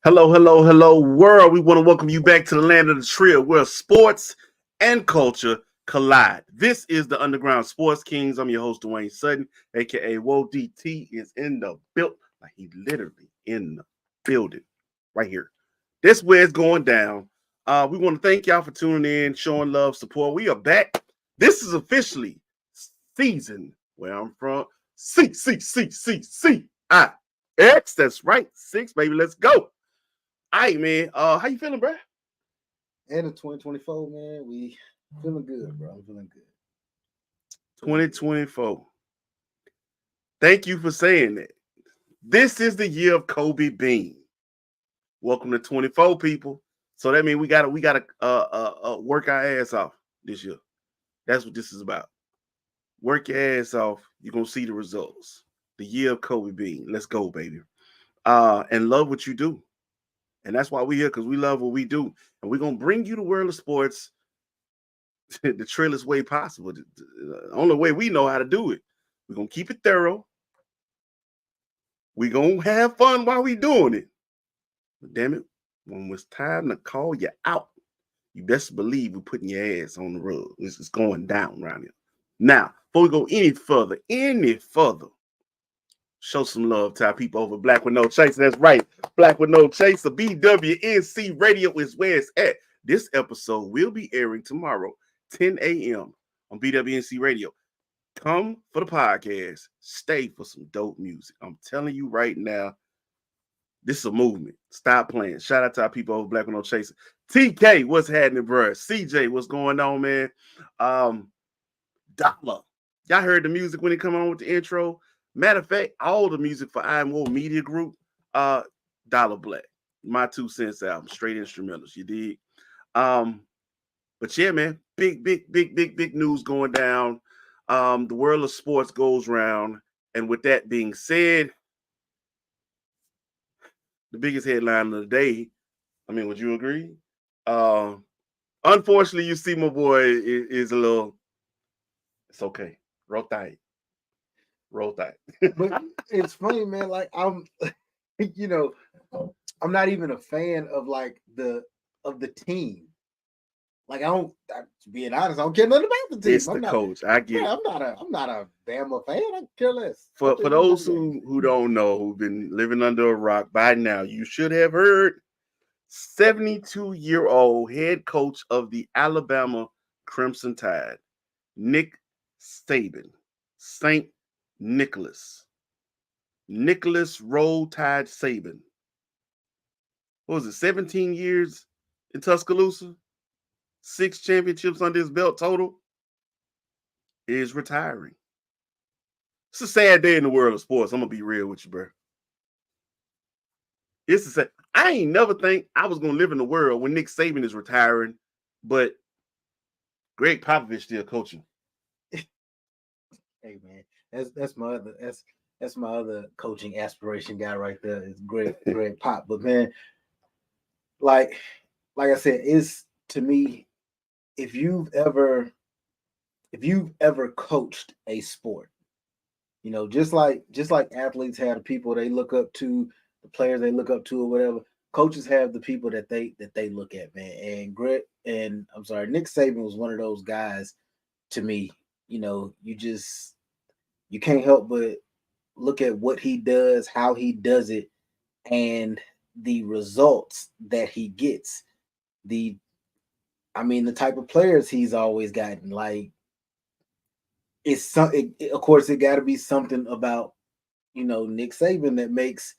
Hello, hello, hello, world. We want to welcome you back to the land of the Trill, where sports and culture collide. This is the Underground Sports Kings. I'm your host, Dwayne Sutton, aka Wo DT, is in the build. Like he literally in the building right here. This where it's going down. We want to thank y'all for tuning in, showing love, support. We are back. This is officially season where I'm from. C. That's right. 6, baby. Let's go. All right, man. How you feeling, bro? And in 2024, man, we feeling good, bro. I'm feeling good. 2024. Thank you for saying that. This is the year of Kobe Bean. Welcome to 24, people. So that means we gotta work our ass off this year. That's what this is about. Work your ass off. You're gonna see the results. The year of Kobe Bean. Let's go, baby. And love what you do. And that's why we're here, because we love what we do. And we're going to bring you the world of sports the trillest way possible. The only way we know how to do it. We're going to keep it thorough. We're going to have fun while we're doing it. But damn it, when it's time to call you out, you best believe we're putting your ass on the rug. It's going down around here. Now, before we go any further, show some love to our people over Black with No Chaser. That's right. Black with No Chaser. BWNC Radio is where it's at. This episode will be airing tomorrow, 10 a.m. on BWNC Radio. Come for the podcast. Stay for some dope music. I'm telling you right now, this is a movement. Stop playing. Shout out to our people over Black with No Chaser. TK, what's happening, bro? CJ, what's going on, man? Dollar. Y'all heard the music when it come on with the intro? Matter of fact, all the music for I Am War Media Group, Dollar Black. My 2 cents album, straight instrumentals, you dig? But yeah, man, big news going down. The world of sports goes round. And with that being said, the biggest headline of the day, I mean, would you agree? Unfortunately, you see my boy is a little, it's okay. Roll tight. But it's funny, man. Like I'm not even a fan of the team. Like being honest, I don't care nothing about the team. It's the coach. I get it. I'm not a Bama fan. I care less. For those who don't know, who've been living under a rock by now, you should have heard 72-year-old head coach of the Alabama Crimson Tide, Nick Saban, St. Nicholas Roll Tide Saban. What was it, 17 years in Tuscaloosa? 6 championships under his belt total. Is retiring. It's a sad day in the world of sports. I'm going to be real with you, bro. It's a sad. I ain't never think I was going to live in the world when Nick Saban is retiring, but Greg Popovich still coaching. Hey, man, that's my other coaching aspiration guy right there. Is Greg Pop. But man, like I said, it's to me, if you've ever coached a sport, just like athletes have the people they look up to, the players they look up to, or whatever. Coaches have the people that they look at, man. And Nick Saban was one of those guys. To me, you can't help but look at what he does, how he does it, and the results that he gets. The type of players he's always gotten. Like, of course, it got to be something about, Nick Saban that makes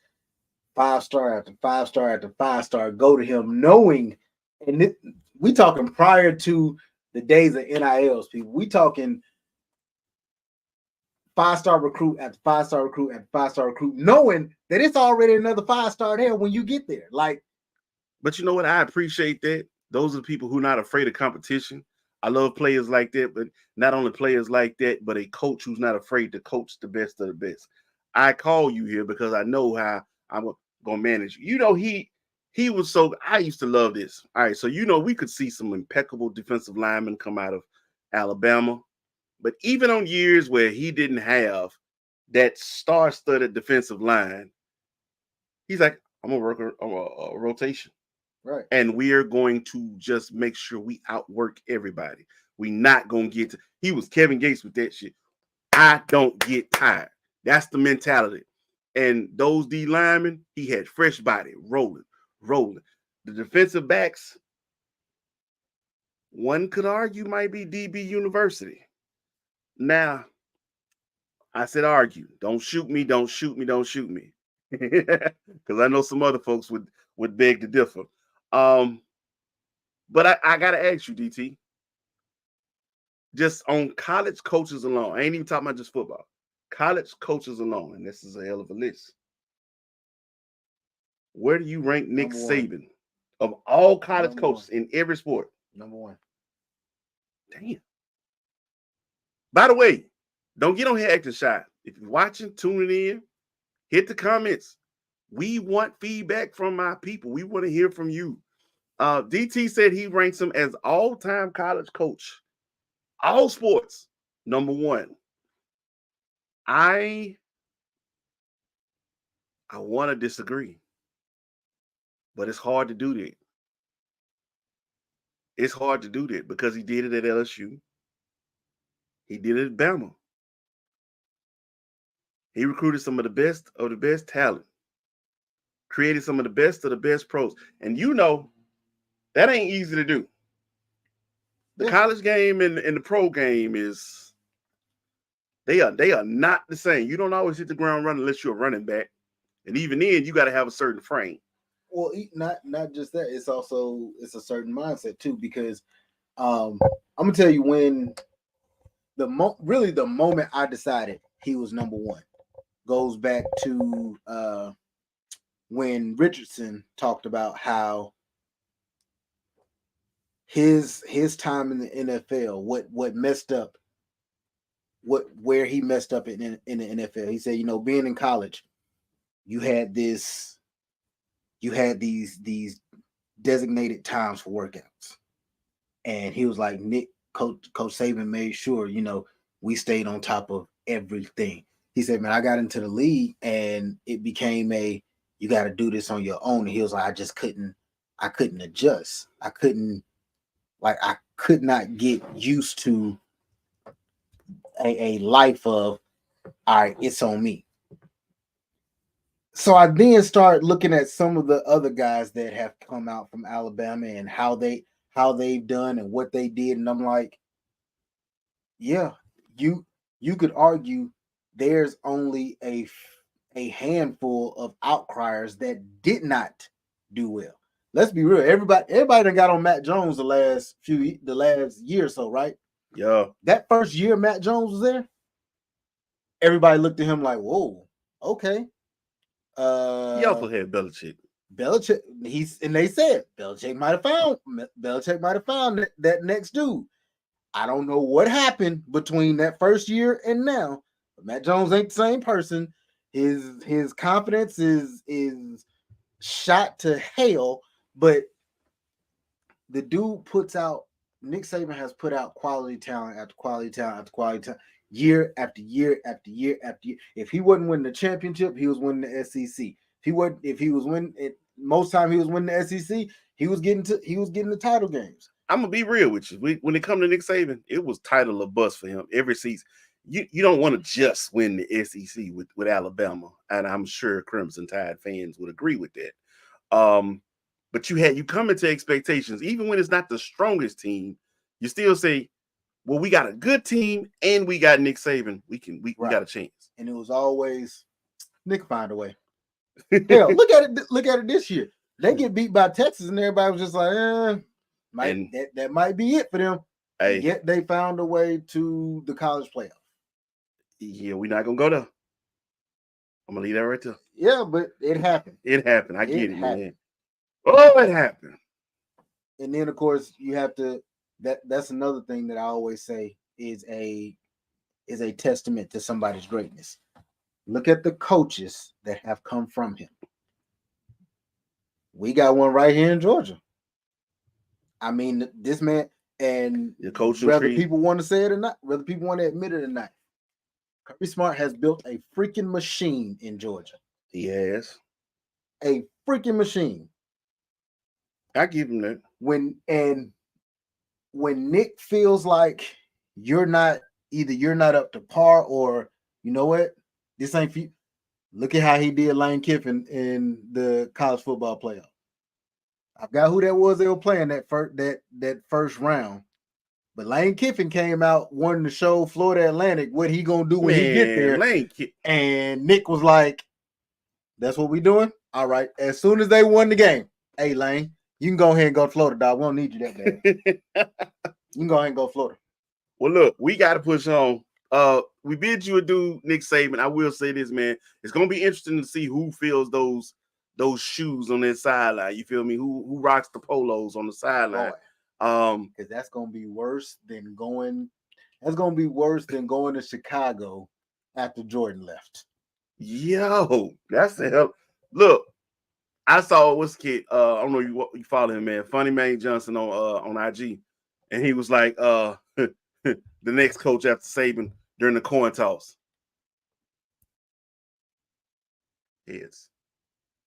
5-star after 5-star after 5-star go to him, knowing, and we talking prior to the days of NILs, people. We talking 5-star recruit after 5-star recruit after 5-star recruit, knowing that it's already another 5-star there when you get there. Like, but you know what? I appreciate that. Those are the people who are not afraid of competition. I love players like that, but not only players like that, but a coach who's not afraid to coach the best of the best. I call you here because I know how I'm gonna manage you. He was so. I used to love this. All right, so we could see some impeccable defensive linemen come out of Alabama. But even on years where he didn't have that star-studded defensive line, he's like, I'm gonna work a rotation. Right. And we are going to just make sure we outwork everybody. We not gonna get to. He was Kevin Gates with that shit. I don't get tired. That's the mentality. And those D linemen, he had fresh body, rolling. The defensive backs, one could argue might be DB University. Now, I said argue. Don't shoot me. Don't shoot me. Don't shoot me. Because I know some other folks would beg to differ. But I gotta ask you, DT, just on college coaches alone, I ain't even talking about just football. College coaches alone, and this is a hell of a list. Where do you rank Nick Saban of all college coaches in every sport? Number 1. Damn. By the way, don't get on here acting shy. If you're watching, tuning in, hit the comments. We want feedback from our people. We want to hear from you. DT said he ranks him as all-time college coach, all sports, number 1. I want to disagree, but it's hard to do that. It's hard to do that because he did it at LSU. He did it at Bama. He recruited some of the best talent, created some of the best pros. And you know, that ain't easy to do. The college game and the pro game is, they are not the same. You don't always hit the ground running unless you're a running back. And even then, you got to have a certain frame. Well, not just that. It's a certain mindset too, because I'm gonna tell you when the moment I decided he was number 1 goes back to when Richardson talked about how his time in the NFL, what messed up, where he messed up in the NFL. He said, being in college, you had these designated times for workouts. And he was like, Coach Saban made sure, we stayed on top of everything. He said, man, I got into the league and it became you got to do this on your own. And he was like, I couldn't adjust. I could not get used to a life of, all right, it's on me. So I then start looking at some of the other guys that have come out from Alabama and how they've done and what they did. And I'm like, yeah, you could argue there's only a handful of outcriers that did not do well. Let's be real. Everybody done got on Matt Jones the last year or so, right? Yeah. That first year Matt Jones was there, everybody looked at him like, whoa, okay. He also had Belichick. They said Belichick might have found that next dude. I don't know what happened between that first year and now, but Matt Jones ain't the same person. His confidence is shot to hell, but the dude Nick Saban has put out quality talent after quality talent after quality talent, year after year after year after year. If he wasn't winning the championship, he was winning the SEC. If he was winning it, most time he was winning the SEC, he was getting the title games. I'm gonna be real with you. When it comes to Nick Saban, it was title or bust for him every season. You don't want to just win the SEC with Alabama, and I'm sure Crimson Tide fans would agree with that. But you come into expectations, even when it's not the strongest team, you still say, well, we got a good team and we got Nick Saban. We got a chance. And it was always Nick find a way. Hell, look at it this year. They get beat by Texas and everybody was just like, that might be it for them. Hey, yet they found a way to the college playoff. Yeah, we're not gonna go there. I'm gonna leave that right there. Yeah, but it happened. It happened. I get it, man. Oh, it happened. And then, of course, you have to. That's another thing that I always say is a testament to somebody's greatness. Look at the coaches that have come from him. We got one right here in Georgia. I mean, this man, and whether people want to say it or not, whether people want to admit it or not, Kirby Smart has built a freaking machine in Georgia. He has. A freaking machine. I give him that. When Nick feels like you're not up to par, or you know what, this ain't for you. Look at how he did Lane Kiffin in the college football playoff. I forgot who that was they were playing that first round. But Lane Kiffin came out wanting to show Florida Atlantic what he gonna do when he get there. And Nick was like, "That's what we doing? All right." As soon as they won the game, hey Lane, you can go ahead and go to Florida, dog. We don't need you that bad. You can go ahead and go to Florida. Well, look, we got to push on. We bid you adieu, Nick Saban. I will say this, man. It's gonna be interesting to see who fills those shoes on that sideline. You feel me? Who rocks the polos on the sideline? Because that's gonna be worse than going. That's gonna be worse than going to Chicago after Jordan left. Yo, that's the hell. Look, I saw what's kid. I don't know you follow him, man. Funny Man Johnson on IG, and he was like, the next coach after Saban during the coin toss. Heads,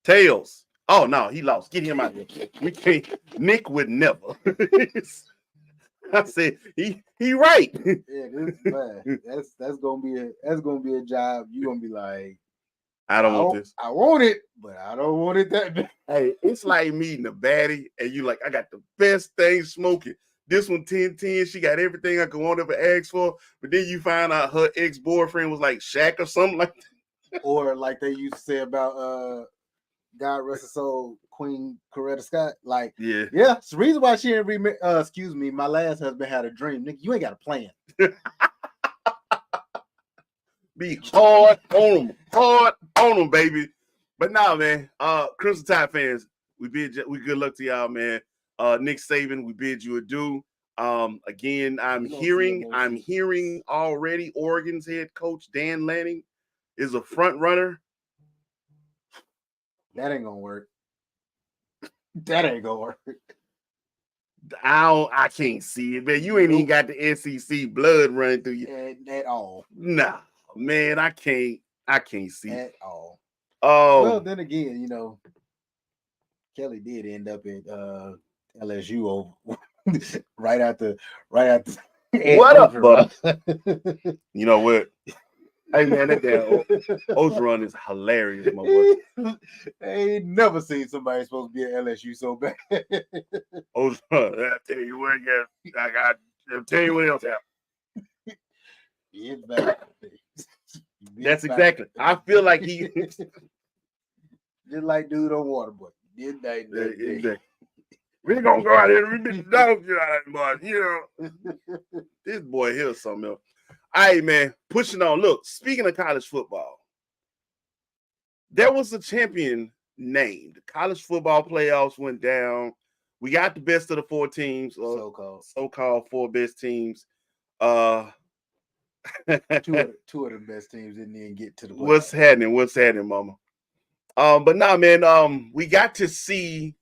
tails. Oh no, he lost. Get him out of here. We can't. Nick would never. I said he right. Yeah, this is bad. That's gonna be a job. You're gonna be like, I don't want this. I want it, but I don't want it that bad. Hey, it's like meeting a baddie, and you like, I got the best thing smoking. This one 10-10. She got everything I could want ever ask for, but then you find out her ex-boyfriend was like Shaq or something like that. Or like they used to say about God rest her soul, Queen Coretta Scott. Like, yeah, it's the reason why she didn't excuse me, my last husband had a dream. Nigga, you ain't got a plan. Be hard on them, baby. But nah, man. Crimson Tide fans, we good luck to y'all, man. Nick Saban, we bid you adieu. Again, I'm hearing already Oregon's head coach Dan Lanning is a front runner. That ain't gonna work. That ain't gonna work. I can't see it, man. You ain't even got the SEC blood running through you at all. Nah, man, I can't see at all. Oh, well, then again, Kelly did end up at LSU right after. What up, brother? You know what? Hey man, that damn Ogeron is hilarious, my boy. I ain't never seen somebody supposed to be at LSU so bad. Ogeron, I tell you what, yeah, I'll tell you what else happened. That's exactly. I feel like he just like dude on Waterboy. Exactly. We're gonna go out there and rip the dog shit out of boy. This boy here's something else. All right, man. Pushing on. Look, speaking of college football, there was a champion named. The college football playoffs went down. We got the best of the four teams, so-called four best teams. Two of the best teams didn't even get to the playoffs. What's happening, mama? But nah, man, we got to see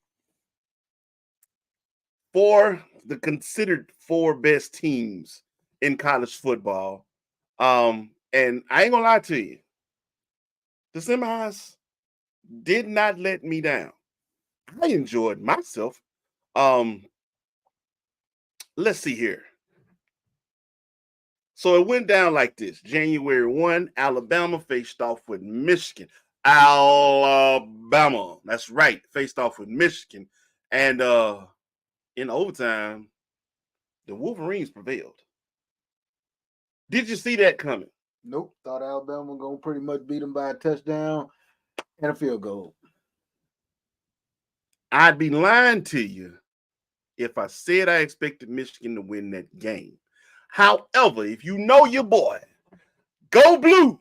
the considered four best teams in college football. And I ain't gonna lie to you. The semis did not let me down. I enjoyed myself. Let's see here. So it went down like this. January 1, Alabama faced off with Michigan. Alabama. That's right. Faced off with Michigan. And in overtime, the Wolverines prevailed. Did you see that coming? Nope. Thought Alabama was going to pretty much beat them by a touchdown and a field goal. I'd be lying to you if I said I expected Michigan to win that game. However, if you know your boy, go blue.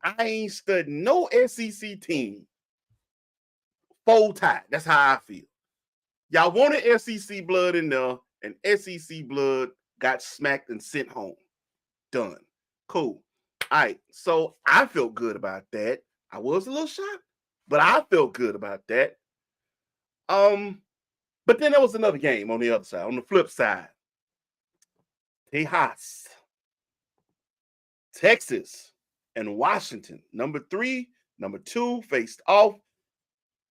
I ain't studying no SEC team full time. That's how I feel. Y'all wanted SEC blood in there, and SEC blood got smacked and sent home. Done. Cool. All right. So I felt good about that. I was a little shocked, but I felt good about that. But then there was another game on the other side, on the flip side. Tejas, Texas, and Washington. Number 3, number 2 faced off.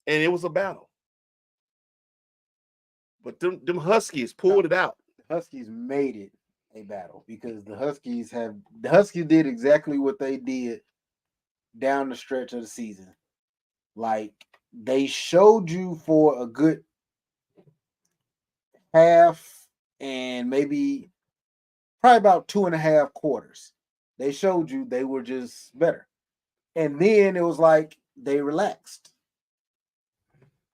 and it was a battle. But them Huskies pulled it out. The Huskies made it a battle because the Huskies did exactly what they did down the stretch of the season. Like they showed you for a good half and maybe probably about 2.5 quarters. They showed you they were just better. And then it was like they relaxed.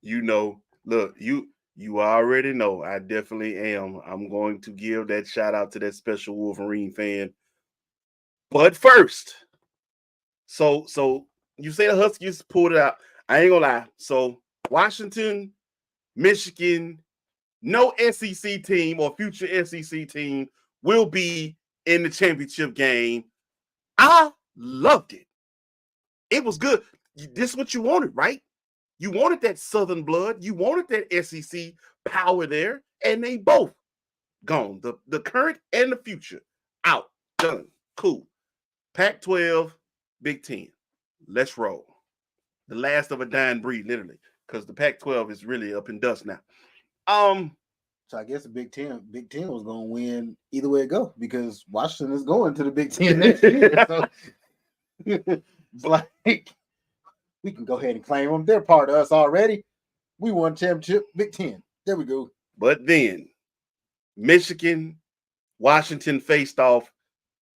Look, you already know I definitely am. I'm going to give that shout out to that special Wolverine fan. But first, so you say the Huskies pulled it out. I ain't gonna lie. So Washington, Michigan, no SEC team or future SEC team will be in the championship game. I loved it. It was good. This is what you wanted, right? You wanted that Southern blood. You wanted that SEC power there, and they both gone. The current and the future out. Done. Cool. Pac-12, Big Ten. Let's roll. The last of a dying breed, literally, because the Pac-12 is really up in dust now. So I guess the Big Ten was going to win either way it go because Washington is going to the Big Ten next year. So it's like we can go ahead and claim them. They're part of us already. We won championship, Big Ten. There we go. But then Michigan, Washington faced off,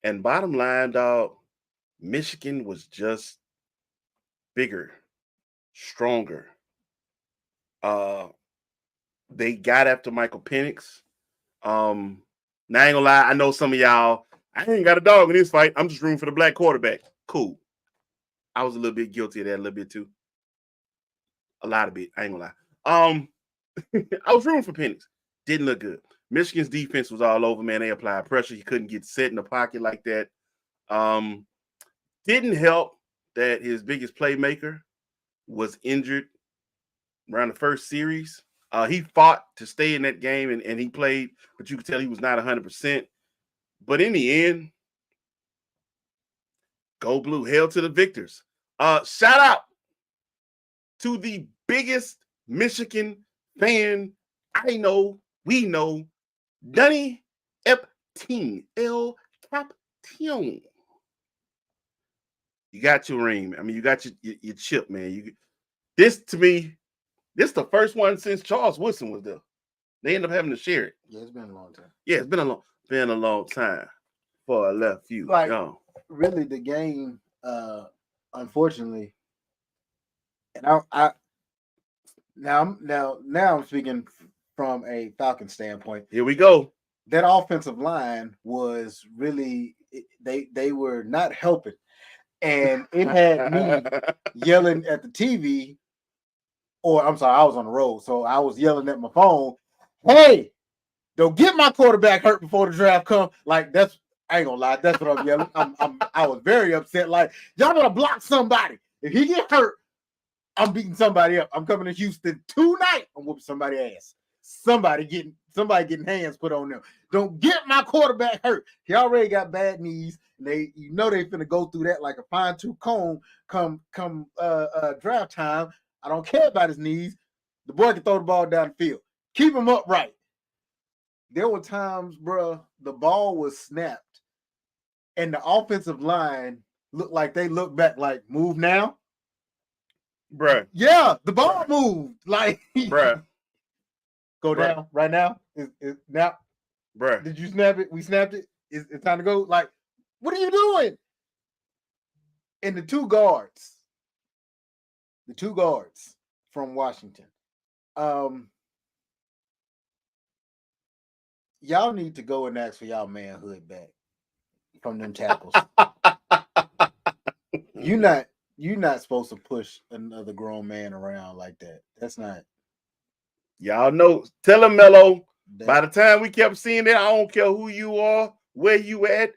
and bottom line, dog, Michigan was just bigger, stronger. They got after Michael Penix. Now I ain't gonna lie, I know some of y'all, I ain't got a dog in this fight. I'm just rooting for the black quarterback. Cool. I was a little bit guilty of that a little bit too. A lot of it. I ain't gonna lie. I was rooting for Penix. Didn't look good. Michigan's defense was all over, man. They applied pressure. He couldn't get set in the pocket like that. Didn't help that his biggest playmaker was injured around the first series. He fought to stay in that game, and he played, but you could tell he was not 100%. But in the end, go blue. Hail to the victors. Shout out to the biggest Michigan fan I know, we know, Dunny Epteen, El Captain. You got your ring. I mean, you got your chip, man. This to me, this is the first one since Charles Woodson was there. They end up having to share it. Yeah, it's been a long time. Yeah, it's been a long time for I left you. Like really, the game, unfortunately, and now I'm speaking from a Falcon standpoint. Here we go. That offensive line was really they were not helping, and it had me yelling at the TV. Or I'm sorry, I was on the road, so I was yelling at my phone. Hey, don't get my quarterback hurt before the draft comes. Like I ain't gonna lie, that's what I'm yelling. I was very upset. Like y'all gotta block somebody. If he get hurt, I'm beating somebody up. I'm coming to Houston tonight. I'm whooping somebody's ass. Somebody getting hands put on them. Don't get my quarterback hurt. He already got bad knees. They finna go through that like a fine-tooth comb come draft time. I don't care about his knees. The boy can throw the ball down the field. Keep him upright. There were times, bro, the ball was snapped, and the offensive line looked like they looked back like, move now? Bruh. Yeah, the ball moved. Like, bruh. Go down right now? Is now? Bruh. Did you snap it? We snapped it? It's time to go? Like, what are you doing? And the two guards from Washington. Y'all need to go and ask for y'all manhood back from them tackles. You're not supposed to push another grown man around like that. That's not. Y'all know. Tell him, Mello. By the time we kept seeing that, I don't care who you are, where you at.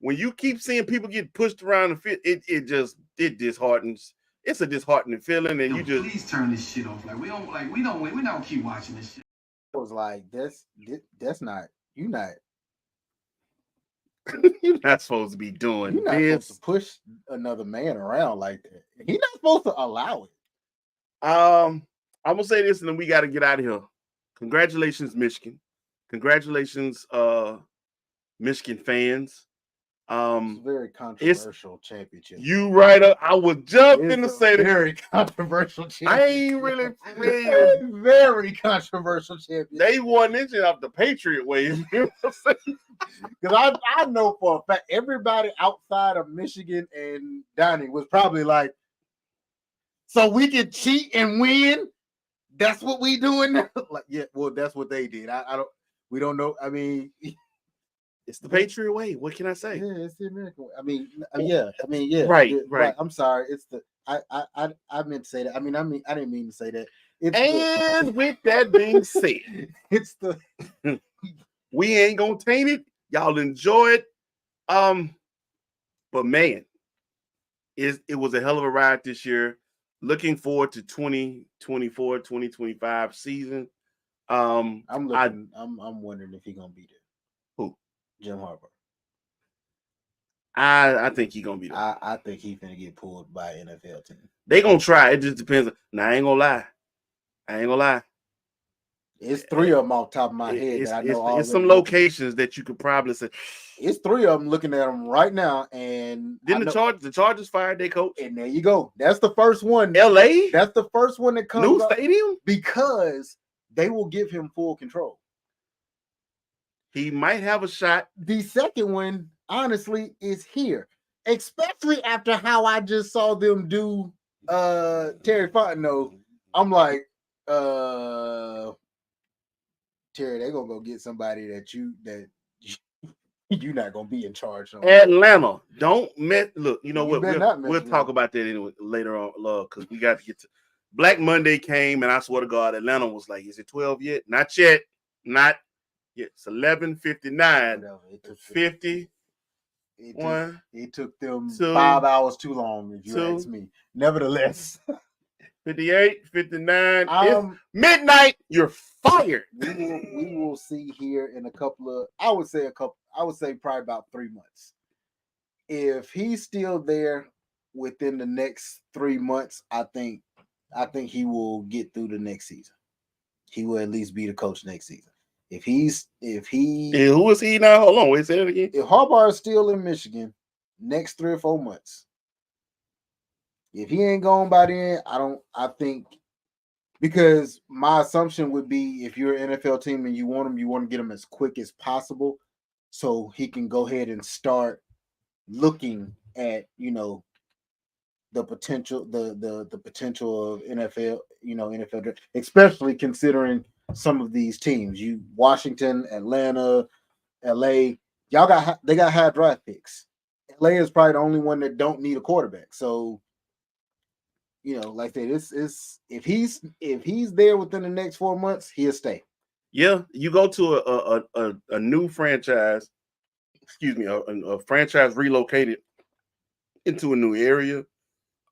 When you keep seeing people get pushed around the field, it disheartens. It's a disheartening feeling, and please turn this shit off. Like we don't keep watching this shit. I was like, that's not you not. You're not supposed to be doing You're not this. supposed to push another man around like that. He's not supposed to allow it. I'm gonna say this, and then we got to get out of here. Congratulations, Michigan. Congratulations, Michigan fans. It's a very controversial championship. You right up. I was just in to say that. Very controversial championship. I ain't really feeling very controversial championship. They won this shit off the Patriot way. You know what I'm saying? Because I know for a fact everybody outside of Michigan and Donnie was probably like, so we can cheat and win. That's what we doing now. Like, yeah, well, that's what they did. We don't know. I mean, it's the Patriot way. What can I say? Yeah, it's the American way. I mean, yeah. Right. I'm sorry. It's the I meant to say that. I didn't mean to say that. With that being said, it's the we ain't gonna taint it. Y'all enjoy it. But man, it was a hell of a ride this year. Looking forward to 2024, 2025 season. I'm wondering if he's gonna be there. Who? Jim Harbaugh. I think he's gonna be there. I think he's gonna get pulled by an NFL team. They gonna try. It just depends. Now I ain't gonna lie. It's three of them off the top of my head that I know. It's some locations that you could probably say. It's three of them looking at them right now, and then the Chargers fired their coach, and there you go. That's the first one. LA. That's the first one that comes. New stadium, because they will give him full control. He might have a shot. The second one, honestly, is here, especially after how I just saw them do Terry Fontenot. I'm like, Terry, they're gonna go get somebody that you're not gonna be in charge of. Atlanta, don't look. You know what? We'll talk about that anyway later on, love, because we got to get to Black Monday came, and I swear to God, Atlanta was like, "Is it 12 yet? Not yet. Not yet. It's 11:59. 50. It took them 5 hours too long, if you ask me. Nevertheless." 58, 59. It's midnight. You're fired. We will see here in a couple of. I would say probably about 3 months. If he's still there within the next 3 months, I think he will get through the next season. He will at least be the coach next season. If he. And who is he now? Hold on, wait, say that again. If Harbaugh is still in Michigan, next 3 or 4 months. If he ain't gone by then, I think, because my assumption would be if you're an NFL team and you want to get him as quick as possible so he can go ahead and start looking at, the potential, the potential of NFL, NFL, especially considering some of these teams. Washington, Atlanta, LA, they got high draft picks. LA is probably the only one that don't need a quarterback. So, like that, it's if he's there within the next 4 months, he'll stay. Yeah, you go to a new franchise, a franchise relocated into a new area.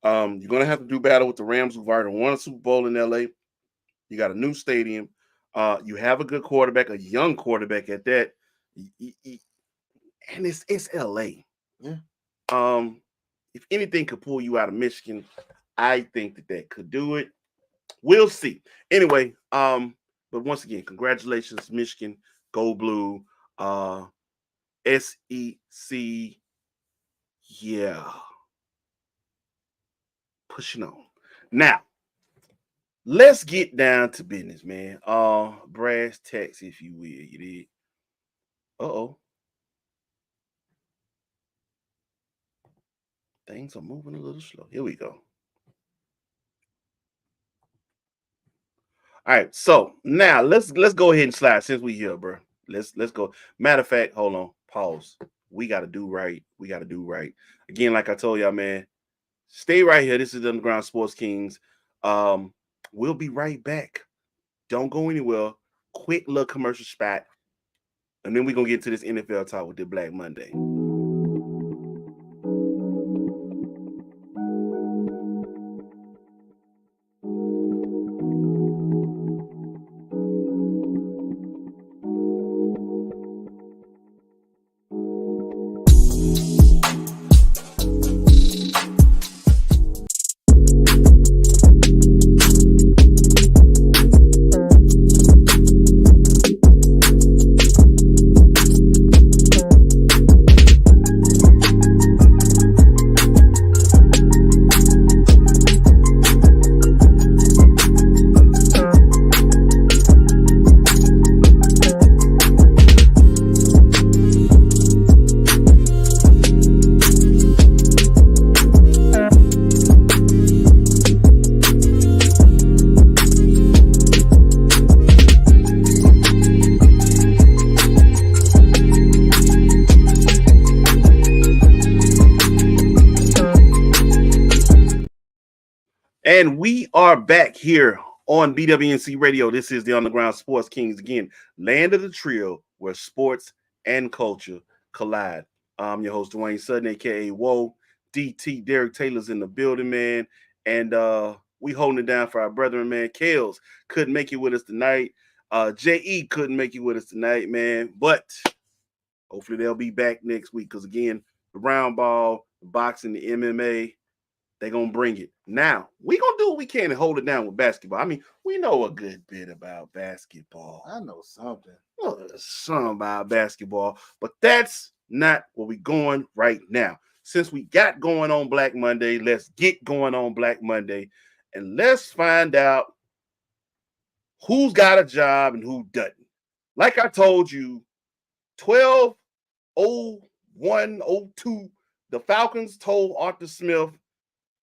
You're gonna have to do battle with the Rams, who've already won a Super Bowl in LA. You got a new stadium. You have a good quarterback, a young quarterback at that, and it's LA. Yeah. If anything could pull you out of Michigan, I think that could do it. We'll see. Anyway, but once again, congratulations, Michigan. Go Blue. SEC. Yeah. Pushing on. Now, let's get down to business, man. Brass tacks, if you will. You did. Uh-oh. Things are moving a little slow. Here we go. All right, so now let's go ahead and slide since we here, bro. Let's go. Matter of fact, hold on, pause. We got to do right. Again, like I told y'all, man, stay right here. This is the Underground Sports Kings. We'll be right back. Don't go anywhere. Quick little commercial spot, and then we're gonna get to this NFL talk with the Black Monday. And we are back here on BWNC Radio. This is the Underground Sports Kings again, land of the Trill, where sports and culture collide. I'm your host, Dwayne Sutton, aka Whoa. DT Derek Taylor's in the building, man. And we holding it down for our brethren, man. Kales couldn't make it with us tonight. JE couldn't make it with us tonight, man. But hopefully they'll be back next week. Because again, the round ball, the boxing, the MMA, they're going to bring it. Now, we're going to do what we can and hold it down with basketball. I mean, we know a good bit about basketball. I know something. Something about basketball. But that's not where we're going right now. Since we got going on Black Monday, let's get going on Black Monday. And let's find out who's got a job and who doesn't. Like I told you, 12/01/02, the Falcons told Arthur Smith,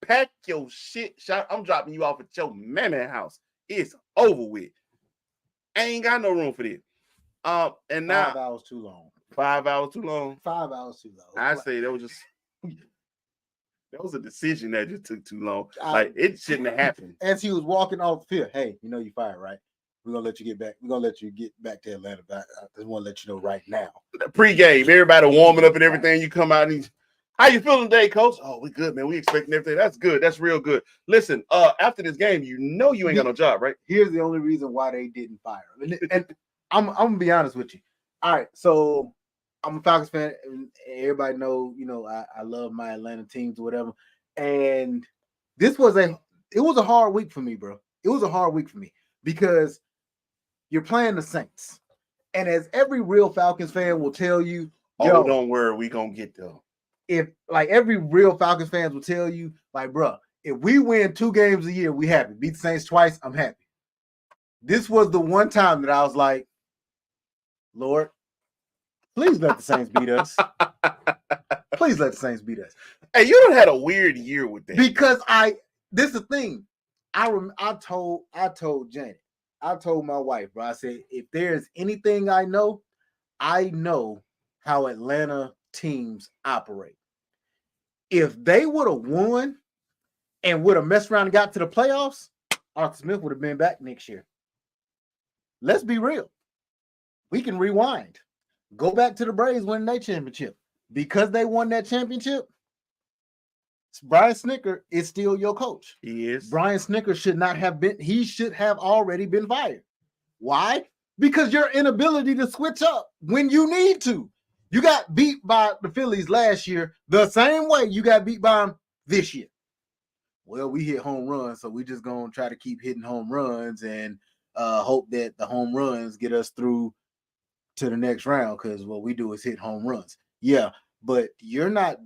pack your shit. I'm dropping you off at your mammy house. It's over with. I ain't got no room for this. And now 5 hours too long. 5 hours too long. 5 hours too long. I say that was a decision that just took too long. Like it shouldn't have happened. As he was walking off the field, hey, you know you fired, right? We're gonna let you get back. We're gonna let you get back to Atlanta. But I just want to let you know right now. Pre-game, everybody warming up and everything. You come out and how you feeling today, coach? Oh, we good, man. We expecting everything. That's good. That's real good. Listen, after this game, you know you ain't got no job, right? Here's the only reason why they didn't fire him. And I'm gonna be honest with you. All right, so I'm a Falcons fan, and everybody know, I love my Atlanta teams or whatever. And it was a hard week for me, bro. It was a hard week for me because you're playing the Saints. And as every real Falcons fan will tell you, don't worry, we gonna get there. If like every real Falcons fans will tell you, like, bro, if we win 2 games a year, we happy. Beat the Saints twice, I'm happy. This was the one time that I was like, Lord, please let the Saints beat us. Please let the Saints beat us. Hey, you done had a weird year with that. Because this is the thing. I told Janet, I told my wife, bro, I said, if there's anything I know how Atlanta teams operate. If they would have won and would have messed around and got to the playoffs, Arthur Smith would have been back next year. Let's be real. We can rewind. Go back to the Braves winning their championship. Because they won that championship, Brian Snicker is still your coach. He is. Brian Snicker should have already been fired. Why? Because your inability to switch up when you need to. You got beat by the Phillies last year the same way you got beat by them this year. Well, we hit home runs, so we just going to try to keep hitting home runs and hope that the home runs get us through to the next round, because what we do is hit home runs. Yeah, but you're not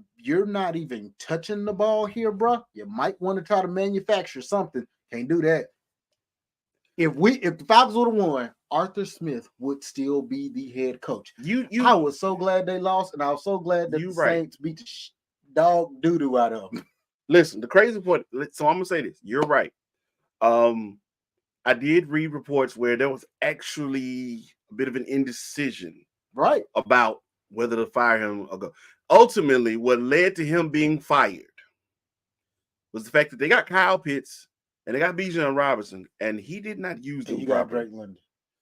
even touching the ball here, bro. You might want to try to manufacture something. Can't do that. If the Falcons would have won, Arthur Smith would still be the head coach. I was so glad they lost, and I was so glad that the Saints beat the dog doo-doo out of them. Listen, the crazy point, so I'm going to say this. You're right. I did read reports where there was actually a bit of an indecision about whether to fire him or go. Ultimately, what led to him being fired was the fact that they got Kyle Pitts and they got Bijan Robinson, and he did not use them properly.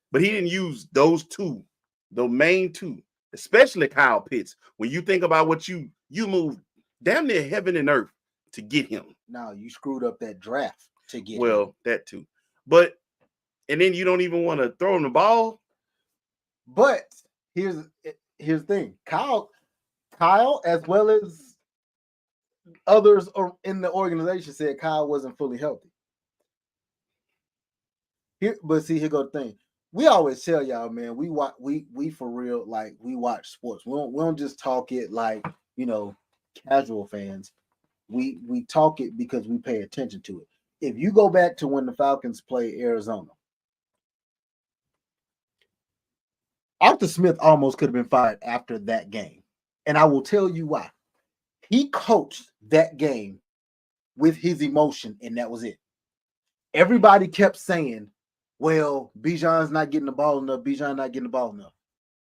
But he didn't use those two, the main two, especially Kyle Pitts. When you think about what you moved damn near heaven and earth to get him. No, you screwed up that draft to get him. Well, that too. But, and then you don't even want to throw him the ball. But here's the thing. Kyle, as well as others in the organization, said Kyle wasn't fully healthy. Here go the thing. We always tell y'all, man, we for real, like, we watch sports. We don't just talk it like, casual fans. We talk it because we pay attention to it. If you go back to when the Falcons played Arizona, Arthur Smith almost could have been fired after that game. And I will tell you why. He coached that game with his emotion, and that was it. Everybody kept saying, well, Bijan's not getting the ball enough.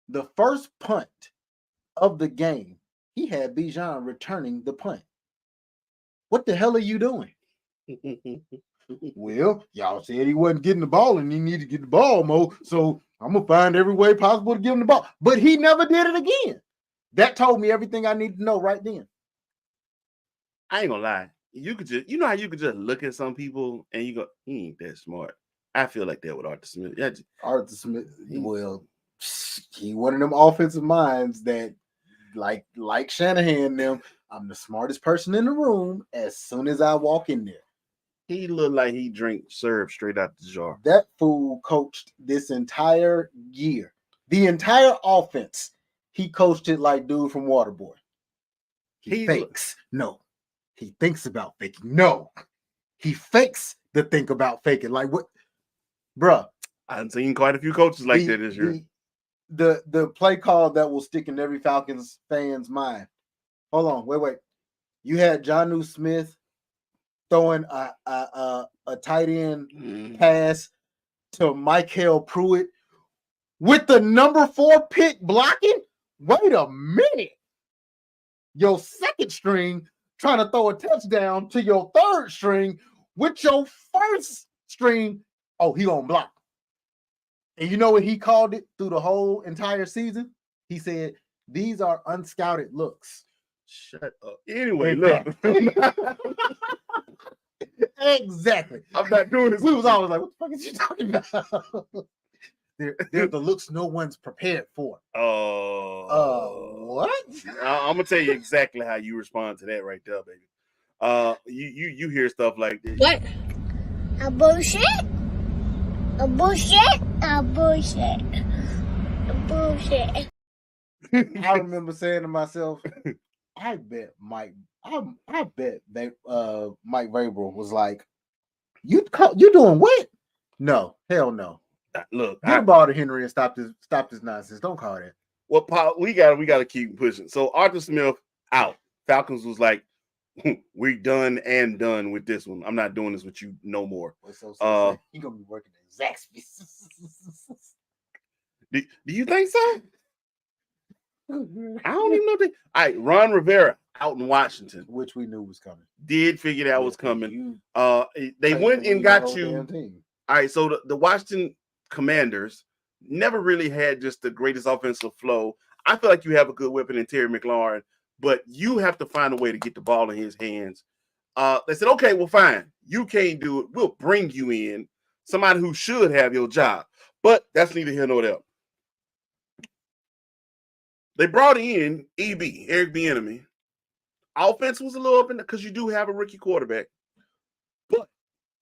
The first punt of the game, he had Bijan returning the punt. What the hell are you doing? Well, y'all said he wasn't getting the ball and he needed to get the ball more. So I'm gonna find every way possible to give him the ball. But he never did it again. That told me everything I need to know right then. I ain't gonna lie. You could just, you know how you could just look at some people and you go, he ain't that smart. I feel like that with Arthur Smith. Yeah, Arthur Smith, well, he one of them offensive minds that, like Shanahan, them. I'm the smartest person in the room. As soon as I walk in there, he looked like he drank syrup straight out the jar. that fool coached this entire year, the entire offense. He coached it like dude from Waterboy. He fakes. No. He thinks about faking. No. He fakes the think about faking. Like what? Bruh. I've seen quite a few coaches like that this year. The play call that will stick in every Falcons fan's mind. Hold on. Wait. You had Jonnu Smith throwing a tight end pass to Michael Pruitt with the number 4 pick blocking. Wait a minute. Your second string trying to throw a touchdown to your third string with your first string. Oh, he gonna block. And you know what he called it through the whole entire season? He said, these are unscouted looks. Shut up. Anyway, look. Exactly. I'm not doing this. We was always like, what the fuck is you talking about? They're the looks no one's prepared for. What? I'm gonna tell you exactly how you respond to that right there, baby. You hear stuff like this. What? A bullshit? A bullshit? A bullshit. A bullshit. I remember saying to myself, I bet Mike Vrabel was like, you doing what? No, hell no. Look, Get the ball to Henry and stop this nonsense. Don't call that. Well, Paul, we gotta keep pushing. So Arthur Smith out. Falcons was like, we're done with this one. I'm not doing this with you no more. So he gonna be working at Zaxby's. Do you think so? I don't even know. All right, Ron Rivera out in Washington, which we knew was coming. Did figure that was coming. They went and got you. All right, so the Washington Commanders never really had just the greatest offensive flow. I feel like you have a good weapon in Terry McLaurin, but you have to find a way to get the ball in his hands. They said, okay, well, fine. You can't do it. We'll bring you in somebody who should have your job. But that's neither here nor there. They brought in EB, Eric Bieniemy. Offense was a little up in because you do have a rookie quarterback. But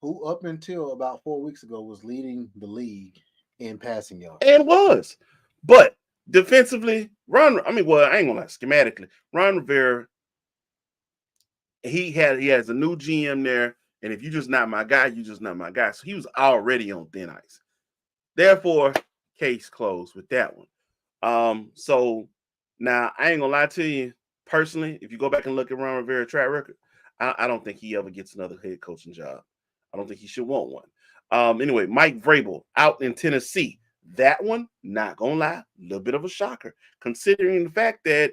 who up until about 4 weeks ago was leading the league in passing yards. And was. But defensively, I ain't gonna lie, schematically, Ron Rivera, he has a new GM there, and if you're just not my guy, you're just not my guy. So he was already on thin ice. Therefore, case closed with that one. So now I ain't gonna lie to you, personally, if you go back and look at Ron Rivera's track record, I don't think he ever gets another head coaching job. I don't think he should want one. Anyway, Mike Vrabel out in Tennessee. That one, not gonna lie, a little bit of a shocker, considering the fact that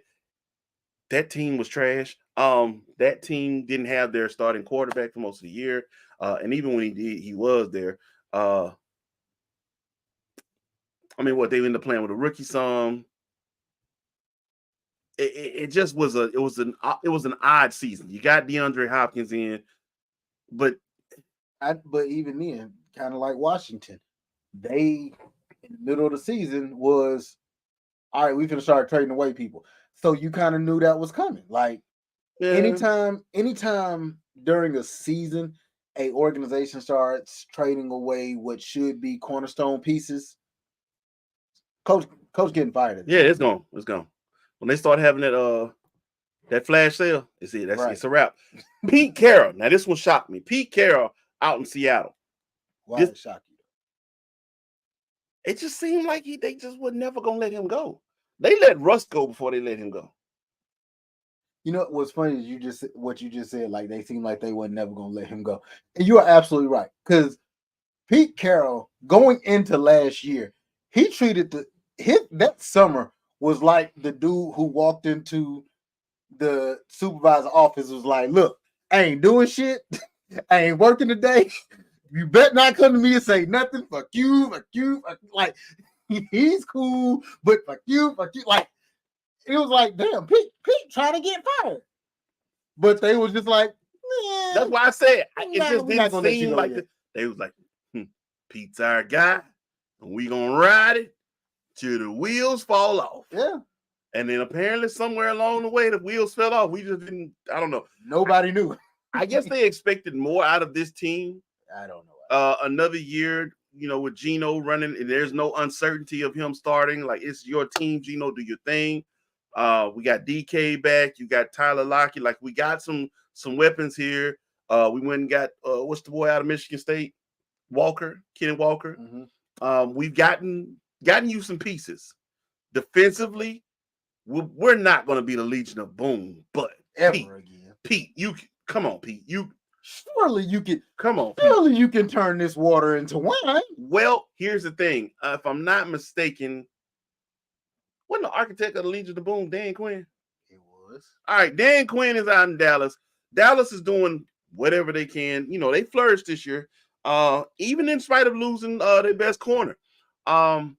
that team was trash. That team didn't have their starting quarterback for most of the year. And even when he did, he was there. They ended up playing with a rookie some. It just was an odd season. You got DeAndre Hopkins in, but even then, kind of like Washington, they in the middle of the season was all right. We finna start trading away people, so you kind of knew that was coming. Like anytime during a season, a organization starts trading away what should be cornerstone pieces, coach getting fired. Yeah, it's gone. When they start having that flash sale, it's a wrap. Pete Carroll. Now this one shocked me. Pete Carroll out in Seattle. Why did it shock you? It just seemed like they just were never gonna let him go. They let Russ go before they let him go. You know what's funny is what you just said. Like they seemed like they were never gonna let him go, and you are absolutely right. Because Pete Carroll going into last year, he treated that summer was like the dude who walked into the supervisor's office was like, "Look, I ain't doing shit. I ain't working today. You better not come to me and say nothing. Fuck you. Like, he's cool, but fuck you. Like, it was like, damn, Pete trying to get fired. But they was just like, That's why I said it just we're not didn't gonna let you seem go like yet. they was like, Pete's our guy, and we gonna ride it till the wheels fall off. Yeah. And then apparently somewhere along the way the wheels fell off. We just didn't. I don't know. Nobody knew. I guess they expected more out of this team. I don't know. Another year, with Gino running, and there's no uncertainty of him starting. Like, it's your team, Gino. Do your thing. We got DK back. You got Tyler Lockett. Like, we got some weapons here. We went and got what's the boy out of Michigan State? Kenny Walker. Mm-hmm. We've gotten you some pieces. Defensively, we're not going to be the Legion of Boom, but Ever again. Pete, come on, Pete. Surely you can. Come on, Pete. Surely you can turn this water into wine. Well, here's the thing. If I'm not mistaken, wasn't the architect of the Legion of Boom Dan Quinn? It was. All right, Dan Quinn is out in Dallas. Dallas is doing whatever they can. They flourished this year, even in spite of losing their best corner. Dan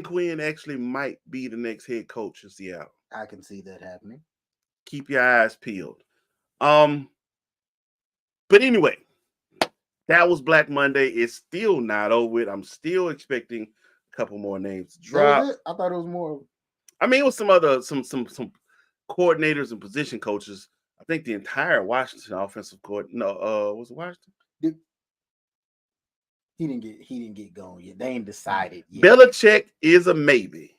Quinn actually might be the next head coach in Seattle. I can see that happening. Keep your eyes peeled. But anyway, that was Black Monday. It's still not over with. I'm still expecting a couple more names to drop. I thought it was more. I mean, it was some coordinators and position coaches. I think the entire Washington offensive court. No, was it Washington? He didn't get going yet. They ain't decided yet. Belichick is a maybe.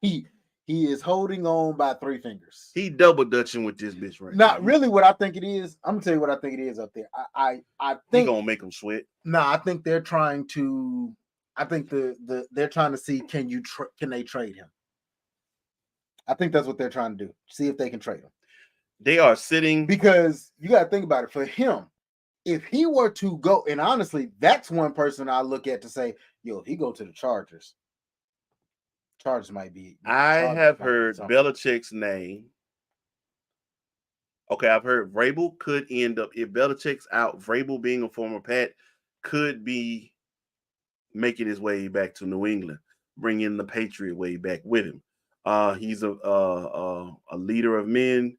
He is holding on by 3 fingers. He double dutching with this bitch right Not now. really what I think it is. I'm gonna tell you what I think it is up there. I think he gonna make them sweat. No, I think they're trying to. I think they're trying to see can they trade him. I think that's what they're trying to do. See if they can trade him. They are sitting because you got to think about it. For him, if he were to go, and honestly, that's one person I look at to say, if he go to the Chargers might be. I have heard Belichick's name. Okay, I've heard Vrabel could end up, if Belichick's out, Vrabel being a former Pat could be making his way back to New England, bringing the Patriot way back with him. He's a leader of men,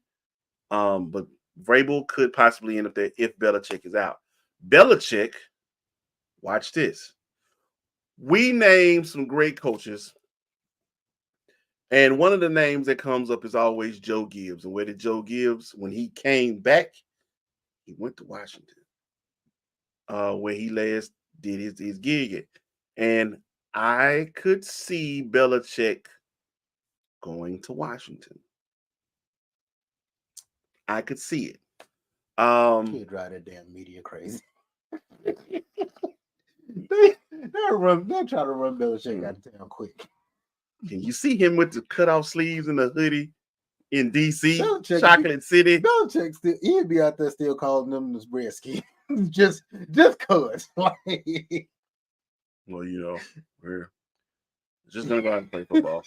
but Vrabel could possibly end up there if Belichick is out. Belichick, watch this. We named some great coaches, and one of the names that comes up is always Joe Gibbs. And where did Joe Gibbs, when he came back, he went to Washington, where he last did his gig at. And I could see Belichick going to Washington. I could see it. He'd drive that damn media crazy. They'll try to run Belichick out of town quick. Can you see him with the cutoff sleeves and the hoodie in DC, Chocolate City? Belichick he'd be out there still calling them the Redskins. just cause. Well, we're just gonna go out and play football.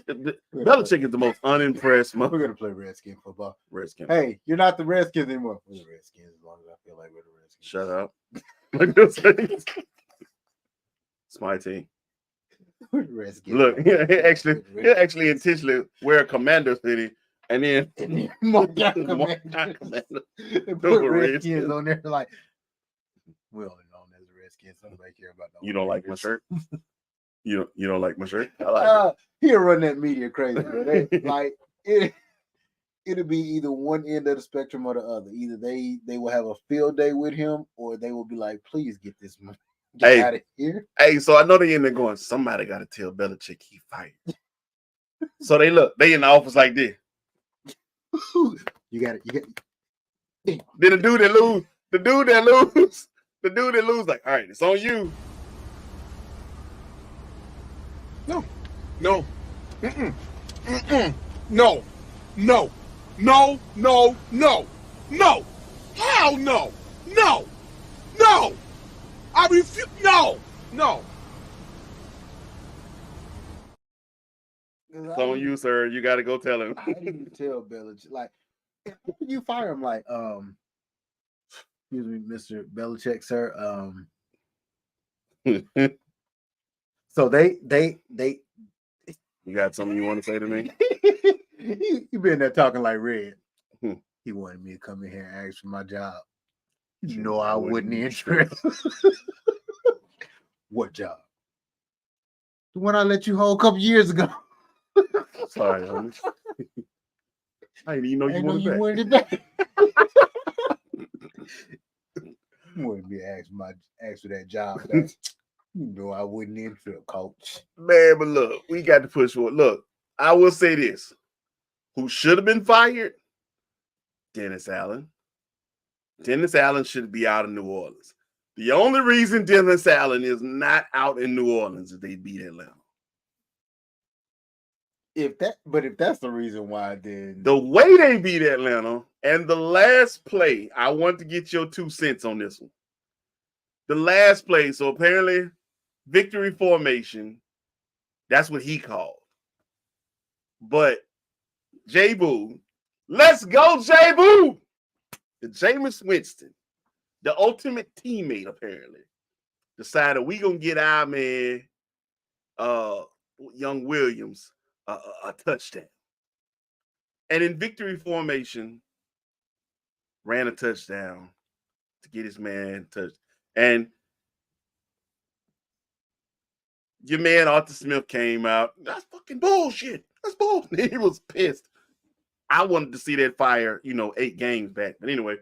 Belichick is the most unimpressed. We're gonna play Redskin football. Redskins. Hey, you're not the Redskins anymore. We're the Redskins as long as I feel like we're the Redskins. Shut up. Like this. It's my team. We're the Redskins. Look, he actually intentionally wear a Commander hoodie and then Commander. They put Redskins on there like we only known as the Redskins. Nobody care about that. You don't like my shirt? You don't like my shirt? I like it. He'll run that media crazy, bro. It'll be either one end of the spectrum or the other. Either they will have a field day with him, or they will be like, "Please get this man out of here." Hey, so I know they in there going, somebody got to tell Belichick he fired. So they in the office like this. You got it. Then the dude that lose, like, all right, it's on you. No. Mm-mm. Mm-mm. No. Hell no. No. I refuse. No. It's on you, sir. You got to go tell him. How do you tell Belichick? Like, you fire him, like, Excuse me, Mr. Belichick, sir. So they You got something you want to say to me? you been there talking like Red. Hmm. He wanted me to come in here and ask for my job. You No, I wouldn't interest. What job? The one I let you hold a couple years ago. Sorry, honey. I didn't even know I you know wanted you it back. wanted it back. You wanted me to ask for that job back. You know I wouldn't interest, coach. Man, but look, we got to push forward. Look, I will say this. Who should have been fired? Dennis Allen. Dennis Allen should be out of New Orleans. The only reason Dennis Allen is not out in New Orleans is they beat Atlanta. If that's the reason why, then The way they beat Atlanta and the last play, I want to get your 2 cents on this one. The last play, so apparently victory formation, that's what he called. But Jay Boo, let's go, Jay Boo! The Jameis Winston, the ultimate teammate, apparently, decided we gonna get our man, young Williams, a touchdown. And in victory formation, ran a touchdown to get his man touched. And your man Arthur Smith came out. That's fucking bullshit. That's bullshit. He was pissed. I wanted to see that fire, 8 games back. But anyway,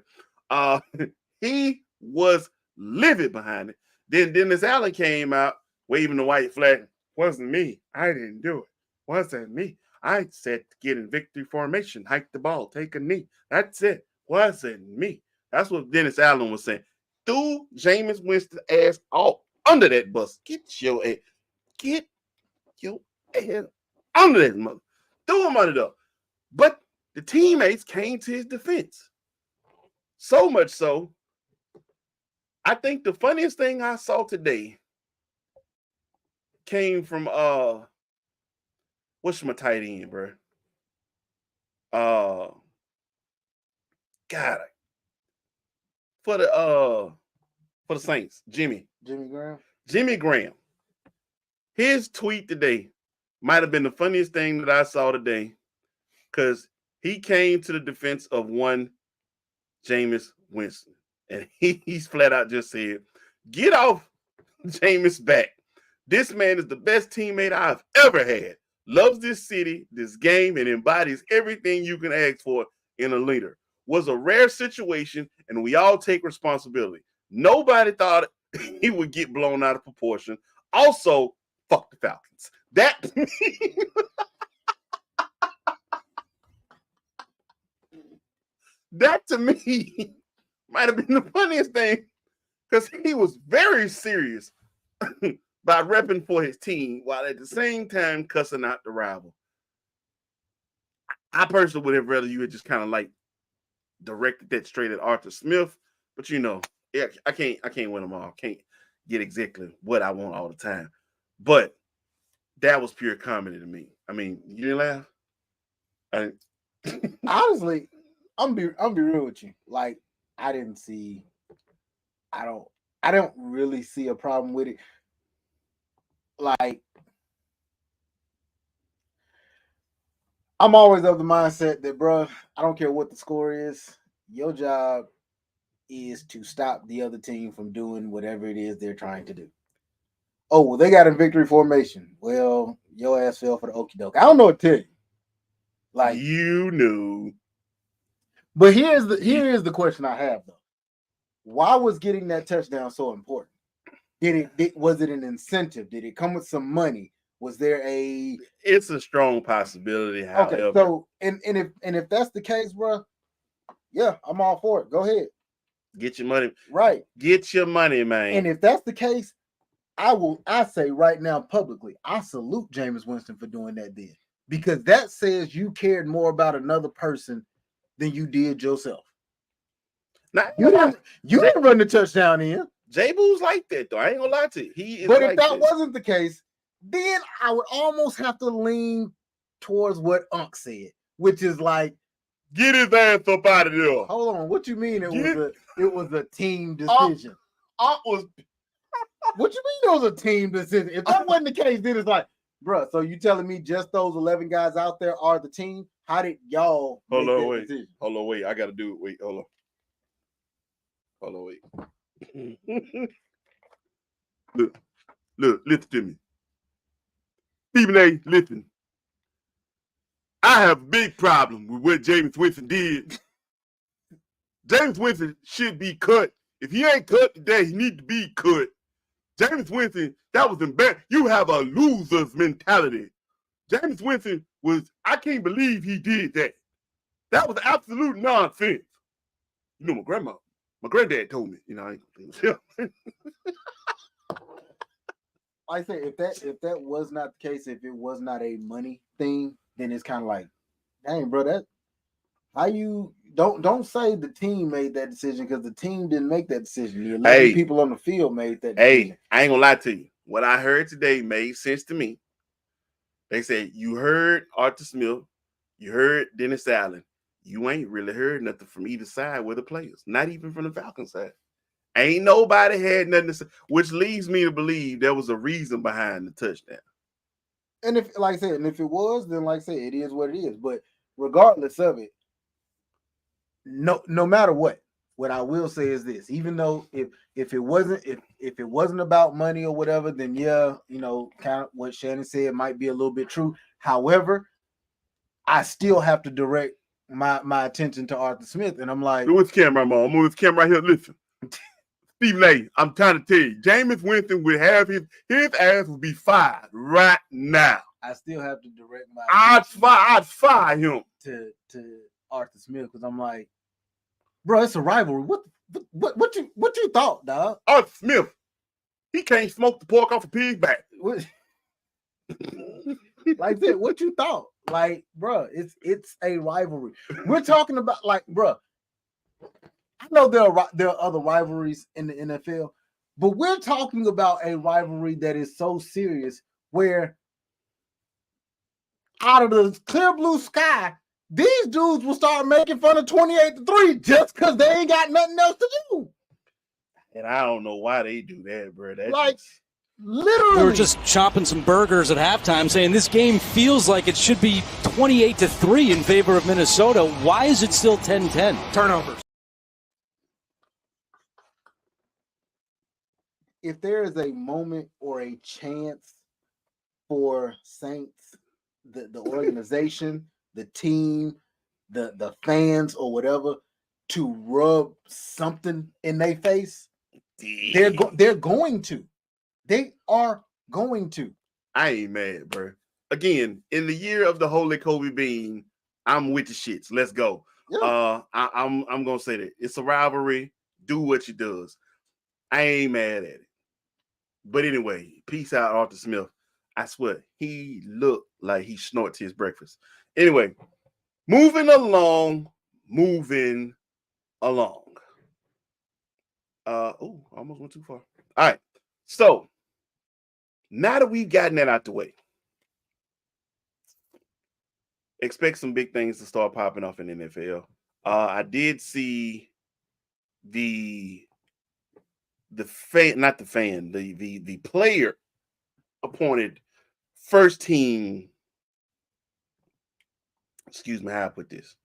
he was livid behind it. Then Dennis Allen came out waving the white flag. Wasn't me. I didn't do it. Wasn't me. I said to get in victory formation, hike the ball, take a knee. That's it. Wasn't me. That's what Dennis Allen was saying. Threw Jameis Winston ass off under that bus. Get your ass under that mother. Threw him under there. But the teammates came to his defense. So much so, I think the funniest thing I saw today came from what's my tight end, bro? God, for the Saints, Jimmy Graham. His tweet today might have been the funniest thing that I saw today, because he came to the defense of one Jameis Winston, and he's flat out just said, "Get off Jameis back. This man is the best teammate I've ever had. Loves this city, this game, and embodies everything you can ask for in a leader. Was a rare situation, and we all take responsibility. Nobody thought he would get blown out of proportion. Also, fuck the Falcons." That that to me might have been the funniest thing, because he was very serious by repping for his team while at the same time cussing out the rival. I personally would have rather you had just kind of like directed that straight at Arthur Smith, but yeah, I can't win them all. Can't get exactly what I want all the time. But that was pure comedy to me. I mean, you didn't laugh? honestly, I'm be real with you. Like, I don't really see a problem with it. Like, I'm always of the mindset that, bro, I don't care what the score is. Your job is to stop the other team from doing whatever it is they're trying to do. Oh, well, they got in victory formation. Well, your ass fell for the okie doke. I don't know what to tell you. Like, you knew. But here is the question I have, though. Why was getting that touchdown so important? Was it an incentive? Did it come with some money? Was there a? It's a strong possibility. However, Okay, so and if that's the case, bro, yeah, I'm all for it. Go ahead, get your money. Right, get your money, man. And if that's the case, I say right now publicly, I salute Jameis Winston for doing that then, because that says you cared more about another person than you did yourself. Now, you didn't run the touchdown in. Jay Boo's like that, though. I ain't gonna lie to you. He is. But like if that wasn't the case, then I would almost have to lean towards what Unc said, which is like, Get his ass up out of there. Hold on. What you mean it was a team Unc decision? was What you mean it was a team decision? If that wasn't the case, then it's like, bruh, so you telling me just those 11 guys out there are the team? How did y'all make that decision? Hold on, wait. I gotta do it. Wait, hold on, wait. Look, listen to me. Stephen A, listen. I have a big problem with what James Winston did. James Winston should be cut. If he ain't cut today, he need to be cut. James Winston, that was embarrassing. You have a loser's mentality. James Winston I can't believe he did that. That was absolute nonsense. You know, my granddad told me, you know, I ain't gonna I say if that was not the case, if it was not a money thing, then it's kind of like, dang, bro, that how you don't say the team made that decision, because the team didn't make that decision. The 11 people on the field made that decision. Hey, I ain't gonna lie to you. What I heard today made sense to me. They said you heard Arthur Smith, you heard Dennis Allen. You ain't really heard nothing from either side with the players, not even from the Falcons side. Ain't nobody had nothing to say, which leads me to believe there was a reason behind the touchdown. And if, like I said, and if it was, then like I said, it is what it is. But regardless of it, no matter what I will say is this: even though if it wasn't about money or whatever, then yeah, you know, kind of what Shannon said might be a little bit true. However, I still have to direct my attention to Arthur Smith, and I'm like, move this camera, Mom. Move this camera right here. Listen, Stephen A, I'm trying to tell you, Jameis Winston would have his ass would be fired right now. I still have to direct my I'd fire him to Arthur Smith, because I'm like, bro, it's a rivalry. What you thought, dog? Arthur Smith, he can't smoke the pork off a pig back. Like that, what you thought? Like, bro, it's a rivalry. We're talking about, like, bro, I know there are other rivalries in the NFL, but we're talking about a rivalry that is so serious where out of the clear blue sky, these dudes will start making fun of 28-3 just because they ain't got nothing else to do. And I don't know why they do that, bro. That's like, literally. We were just chopping some burgers at halftime saying this game feels like it should be 28-3 in favor of Minnesota. Why is it still 10-10? Turnovers. If there is a moment or a chance for Saints, the organization, the team, the fans or whatever, to rub something in their face, they're going to. They are going to. I ain't mad, bro. Again, in the year of the Holy Kobe Bean, I'm with the shits. Let's go. Yeah. I'm gonna say that it's a rivalry. Do what you does. I ain't mad at it. But anyway, peace out, Arthur Smith. I swear, he looked like he snorted his breakfast. Anyway, moving along. Almost went too far. All right. So, now that we've gotten that out the way, expect some big things to start popping off in the NFL. I did see the player appointed first team. Excuse me, how I put this.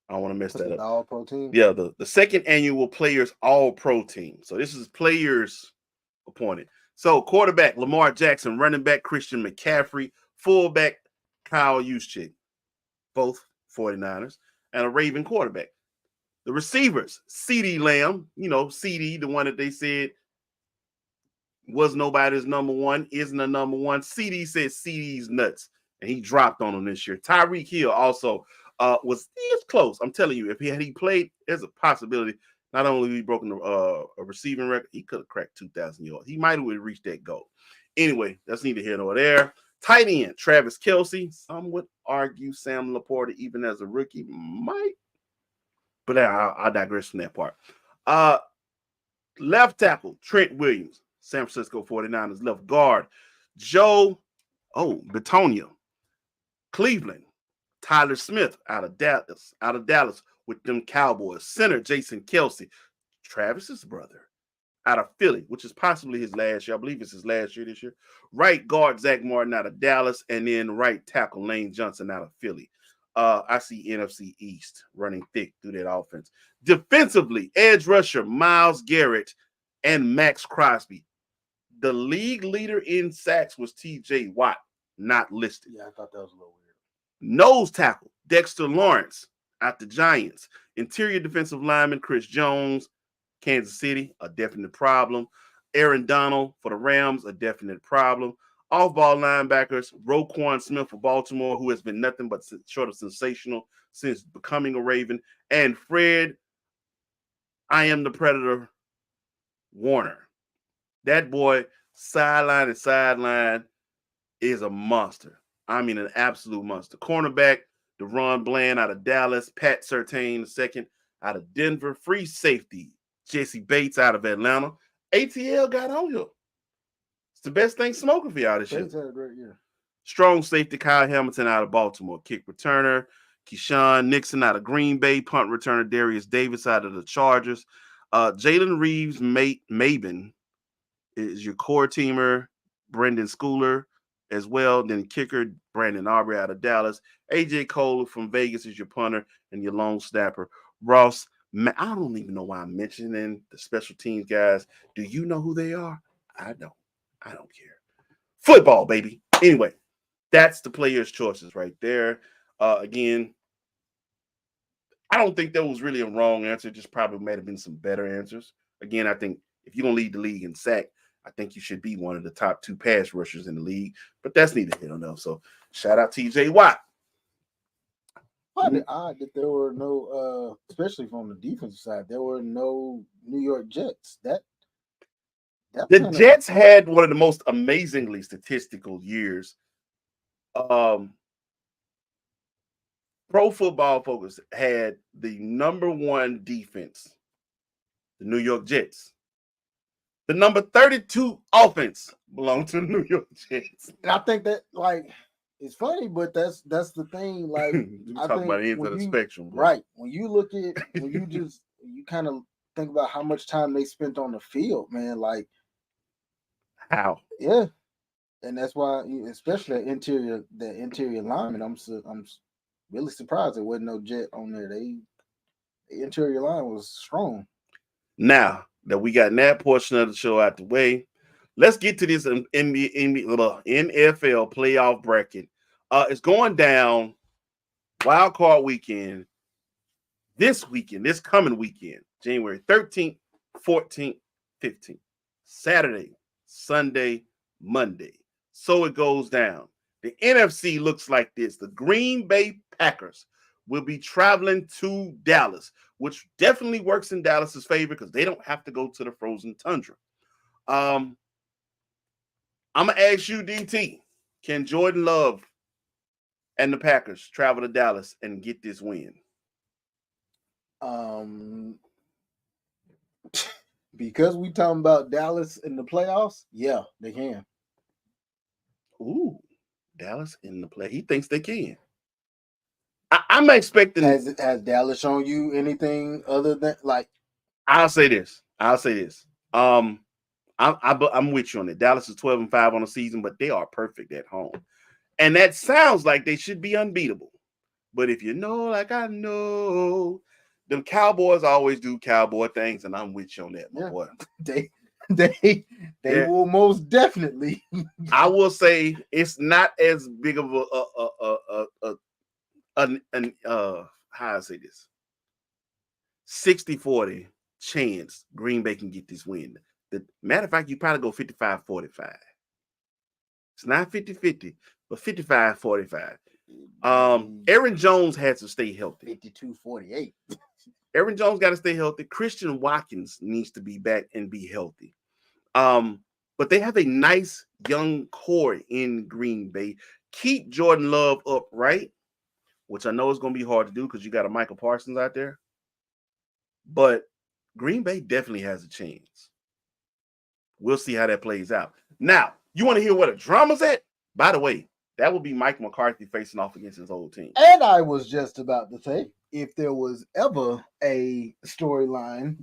I don't want to mess that up. The All-Pro team? Yeah, the second annual Players All-Pro team. So this is players appointed. So quarterback, Lamar Jackson. Running back, Christian McCaffrey. Fullback, Kyle Juszczyk. Both 49ers. And a Raven quarterback. The receivers, CeeDee Lamb. You know, CeeDee, the one that they said was nobody's number one, isn't a number one. CeeDee said CeeDee's nuts, and he dropped on him this year. Tyreek Hill also was close. I'm telling you, if he played, there's a possibility. Not only he broken a receiving record, he could have cracked 2,000 yards. He might have reached that goal. Anyway, that's neither here nor there. Tight end, Travis Kelce. Some would argue Sam Laporta, even as a rookie, might. But I'll digress from that part. Left tackle, Trent Williams. San Francisco 49ers. Left guard, Joe Bitonio. Cleveland. Tyler Smith out of Dallas with them Cowboys. Center Jason Kelsey, Travis's brother, out of Philly, which is possibly his last year. I believe it's his last year this year. Right guard Zach Martin out of Dallas, and then right tackle Lane Johnson out of Philly. I see NFC East running thick through that offense. Defensively, edge rusher Myles Garrett and Max Crosby. The league leader in sacks was T.J. Watt, not listed. Yeah, I thought that was a little weird. Nose tackle Dexter Lawrence out the Giants. Interior defensive lineman Chris Jones, Kansas City, a definite problem. Aaron Donald for the Rams, a definite problem. Off-ball linebackers, Roquan Smith for Baltimore, who has been nothing but short of sensational since becoming a Raven. And Fred, I am the Predator, Warner. That boy, sideline and sideline, is a monster. I mean, an absolute monster. Cornerback, Deron Bland out of Dallas. Pat Surtain II out of Denver. Free safety, Jesse Bates out of Atlanta. ATL got on here. It's the best thing smoking for y'all this year. Bates had a great year. Strong safety, Kyle Hamilton out of Baltimore. Kick returner, Keyshawn Nixon out of Green Bay. Punt returner, Darius Davis out of the Chargers. Jalen Reeves Maben is your core teamer. Brendan Schooler as well. Then kicker, Brandon Aubrey out of Dallas. AJ Cole from Vegas is your punter and your long snapper. Ross, I don't even know why I'm mentioning the special teams guys. Do you know who they are? I don't. I don't care. Football, baby. Anyway, that's the players' choices right there. Again, I don't think that was really a wrong answer. Just probably might have been some better answers. Again, I think if you're going to lead the league in sack, I think you should be one of the top 2 pass rushers in the league. But that's neither here nor there. So shout out TJ Watt. Find it odd that there were no, especially from the defensive side, there were no New York Jets. The Jets had one of the most amazingly statistical years. Pro Football Focus had the number 1 defense, the New York Jets. The number 32 offense belonged to the New York Jets. And I think that, like, it's funny, but that's the thing. Like, you talk about ends of the spectrum, bro. Right? When you look at you kind of think about how much time they spent on the field, man. Like, how? Yeah, and that's why, especially the interior lineman, I'm really surprised there wasn't no Jet on there. The interior line was strong. Now that we got that portion of the show out the way, let's get to this in the NFL playoff bracket. It's going down wild card weekend this coming weekend, January 13th, 14th, 15th, Saturday, Sunday, Monday. So it goes down. The NFC looks like this. The Green Bay Packers will be traveling to Dallas, which definitely works in Dallas's favor because they don't have to go to the frozen tundra. I'm going to ask you, DT, can Jordan Love and the Packers travel to Dallas and get this win? Because we talking about Dallas in the playoffs, yeah, they can. Ooh, Dallas in the play. He thinks they can. I'm expecting. Has Dallas shown you anything other than, like? I'll say this. I'm with you on it. Dallas is 12-5 on the season, but they are perfect at home, and that sounds like they should be unbeatable. But if you know, like I know, them Cowboys always do cowboy things, and I'm with you on that, my boy. They will most definitely. I will say it's not as big of how I say this, 60-40 chance Green Bay can get this win. The matter of fact, you probably go 55-45. It's not 50-50, but 55-45. Aaron Jones has to stay healthy. 52-48. Aaron Jones got to stay healthy. Christian Watkins needs to be back and be healthy. But they have a nice young core in Green Bay. Keep Jordan Love upright, which I know is going to be hard to do because you got a Michael Parsons out there. But Green Bay definitely has a chance. We'll see how that plays out. Now, you want to hear where the drama's at? By the way, That would be Mike McCarthy facing off against his old team. And I was just about to say, if there was ever a storyline,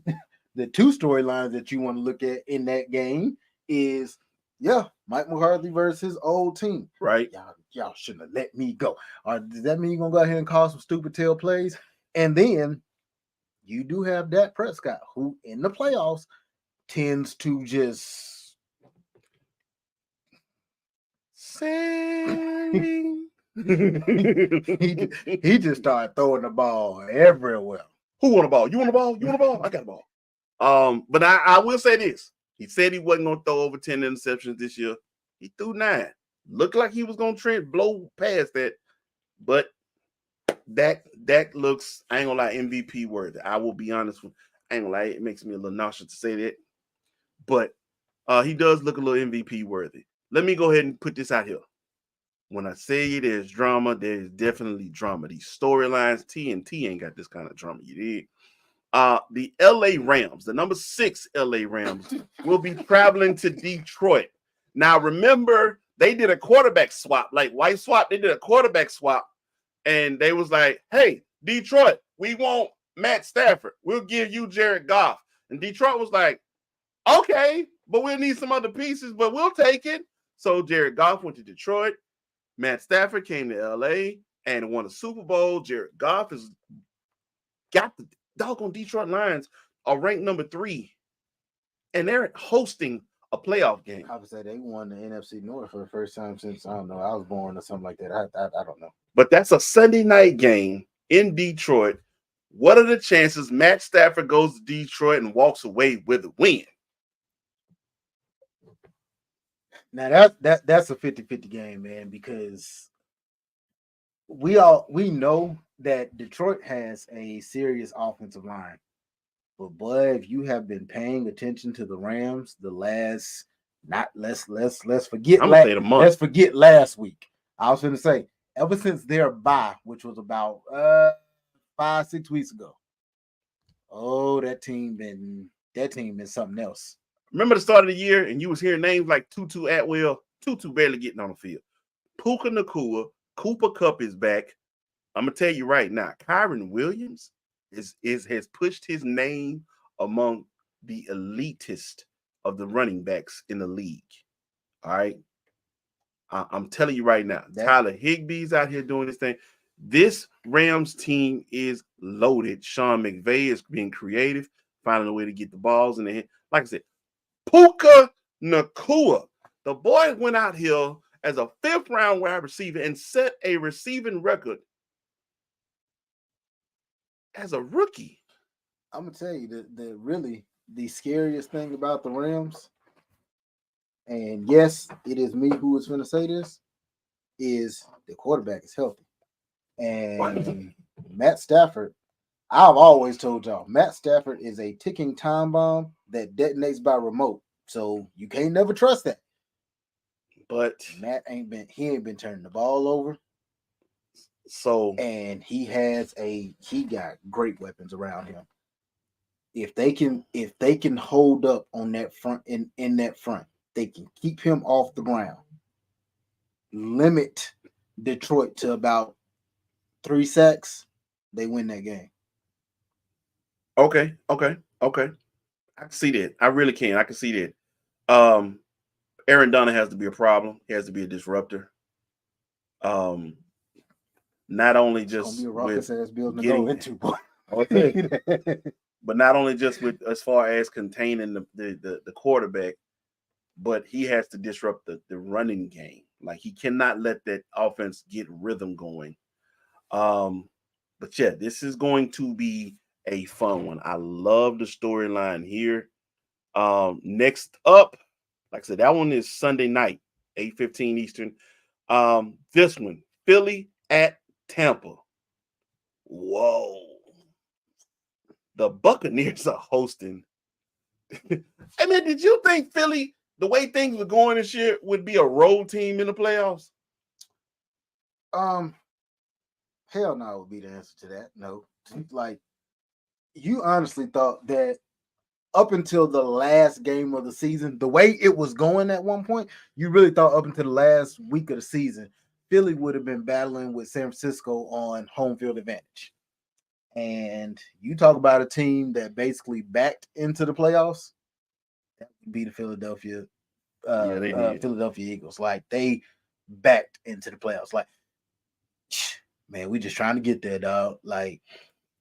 the two storylines that you want to look at in that game is, Mike McCarthy versus his old team. Right. Y'all shouldn't have let me go. Or does that mean you're going to go ahead and call some stupid tail plays? And then you do have Dak Prescott, who in the playoffs tends to just sailing. he just started throwing the ball everywhere. Who want a ball? You want a ball? You want a ball? I got a ball. But I will say this. He said he wasn't going to throw over 10 interceptions this year. He threw 9. Looked like he was going to blow past that. But Dak looks, I ain't going to lie, MVP worthy. I will be honest with you. I ain't going to lie. It makes me a little nauseous to say that. But he does look a little MVP worthy. Let me go ahead and put this out here. When I say there's drama, there's definitely drama. These storylines, TNT ain't got this kind of drama. You did. The LA Rams, the number 6 LA Rams, will be traveling to Detroit. Now, remember, they did a quarterback swap, like White Swap. They did a quarterback swap, and they was like, hey, Detroit, we want Matt Stafford. We'll give you Jared Goff. And Detroit was like, okay, but we'll need some other pieces, but we'll take it. So Jared Goff went to Detroit. Matt Stafford came to LA and won a Super Bowl. Jared Goff has got the doggone Detroit Lions are ranked number 3, and they're hosting a playoff game. I would say they won the NFC North for the first time since, I don't know, I was born or something like that. I don't know. But that's a Sunday night game in Detroit. What are the chances Matt Stafford goes to Detroit and walks away with a win? Now that's a 50-50 game, man, because we know that Detroit has a serious offensive line. But boy, if you have been paying attention to the Rams the last let's forget let's forget last week. I was going to say, ever since their bye, which was about 5-6 weeks ago. Oh, that team been something else. Remember the start of the year, and you was hearing names like Tutu Atwell. Tutu barely getting on the field. Puka Nacua, Cooper Kupp is back. I'm gonna tell you right now, Kyron Williams has pushed his name among the elitist of the running backs in the league. All right, I'm telling you right now, Tyler Higbee's out here doing this thing. This Rams team is loaded. Sean McVay is being creative, finding a way to get the balls in the hand. Like I said, Puka Nacua, the boy went out here as a 5th-round wide receiver and set a receiving record as a rookie. I'm gonna tell you the scariest thing about the Rams, and yes, it is me who is going to say this, is the quarterback is healthy. And Matt Stafford, I've always told y'all, Matt Stafford is a ticking time bomb that detonates by remote. So you can't never trust that. But Matt ain't been turning the ball over. So, and he got great weapons around him. If they can hold up on that front in that front, they can keep him off the ground. Limit Detroit to about 3 sacks, they win that game. Okay. I can see that. I really can. I can see that. Aaron Donald has to be a problem. He has to be a disruptor. Not only just with getting into, but not only just with as far as containing the quarterback, but he has to disrupt the running game. Like, he cannot let that offense get rhythm going. But yeah, this is going to be a fun one. I love the storyline here. Next up, like I said, that one is Sunday night, 8:15 Eastern. This one, Philly at Tampa. Whoa. The Buccaneers are hosting. I mean, did you think Philly, the way things were going this year, would be a road team in the playoffs? Hell no would be the answer to that. No. Like, you honestly thought that up until the last game of the season, the way it was going at one point, you really thought up until the last week of the season, Philly would have been battling with San Francisco on home field advantage. And you talk about a team that basically backed into the playoffs, that would be the Philadelphia Eagles. Like, they backed into the playoffs. Like, man, we just trying to get there, dog. Like,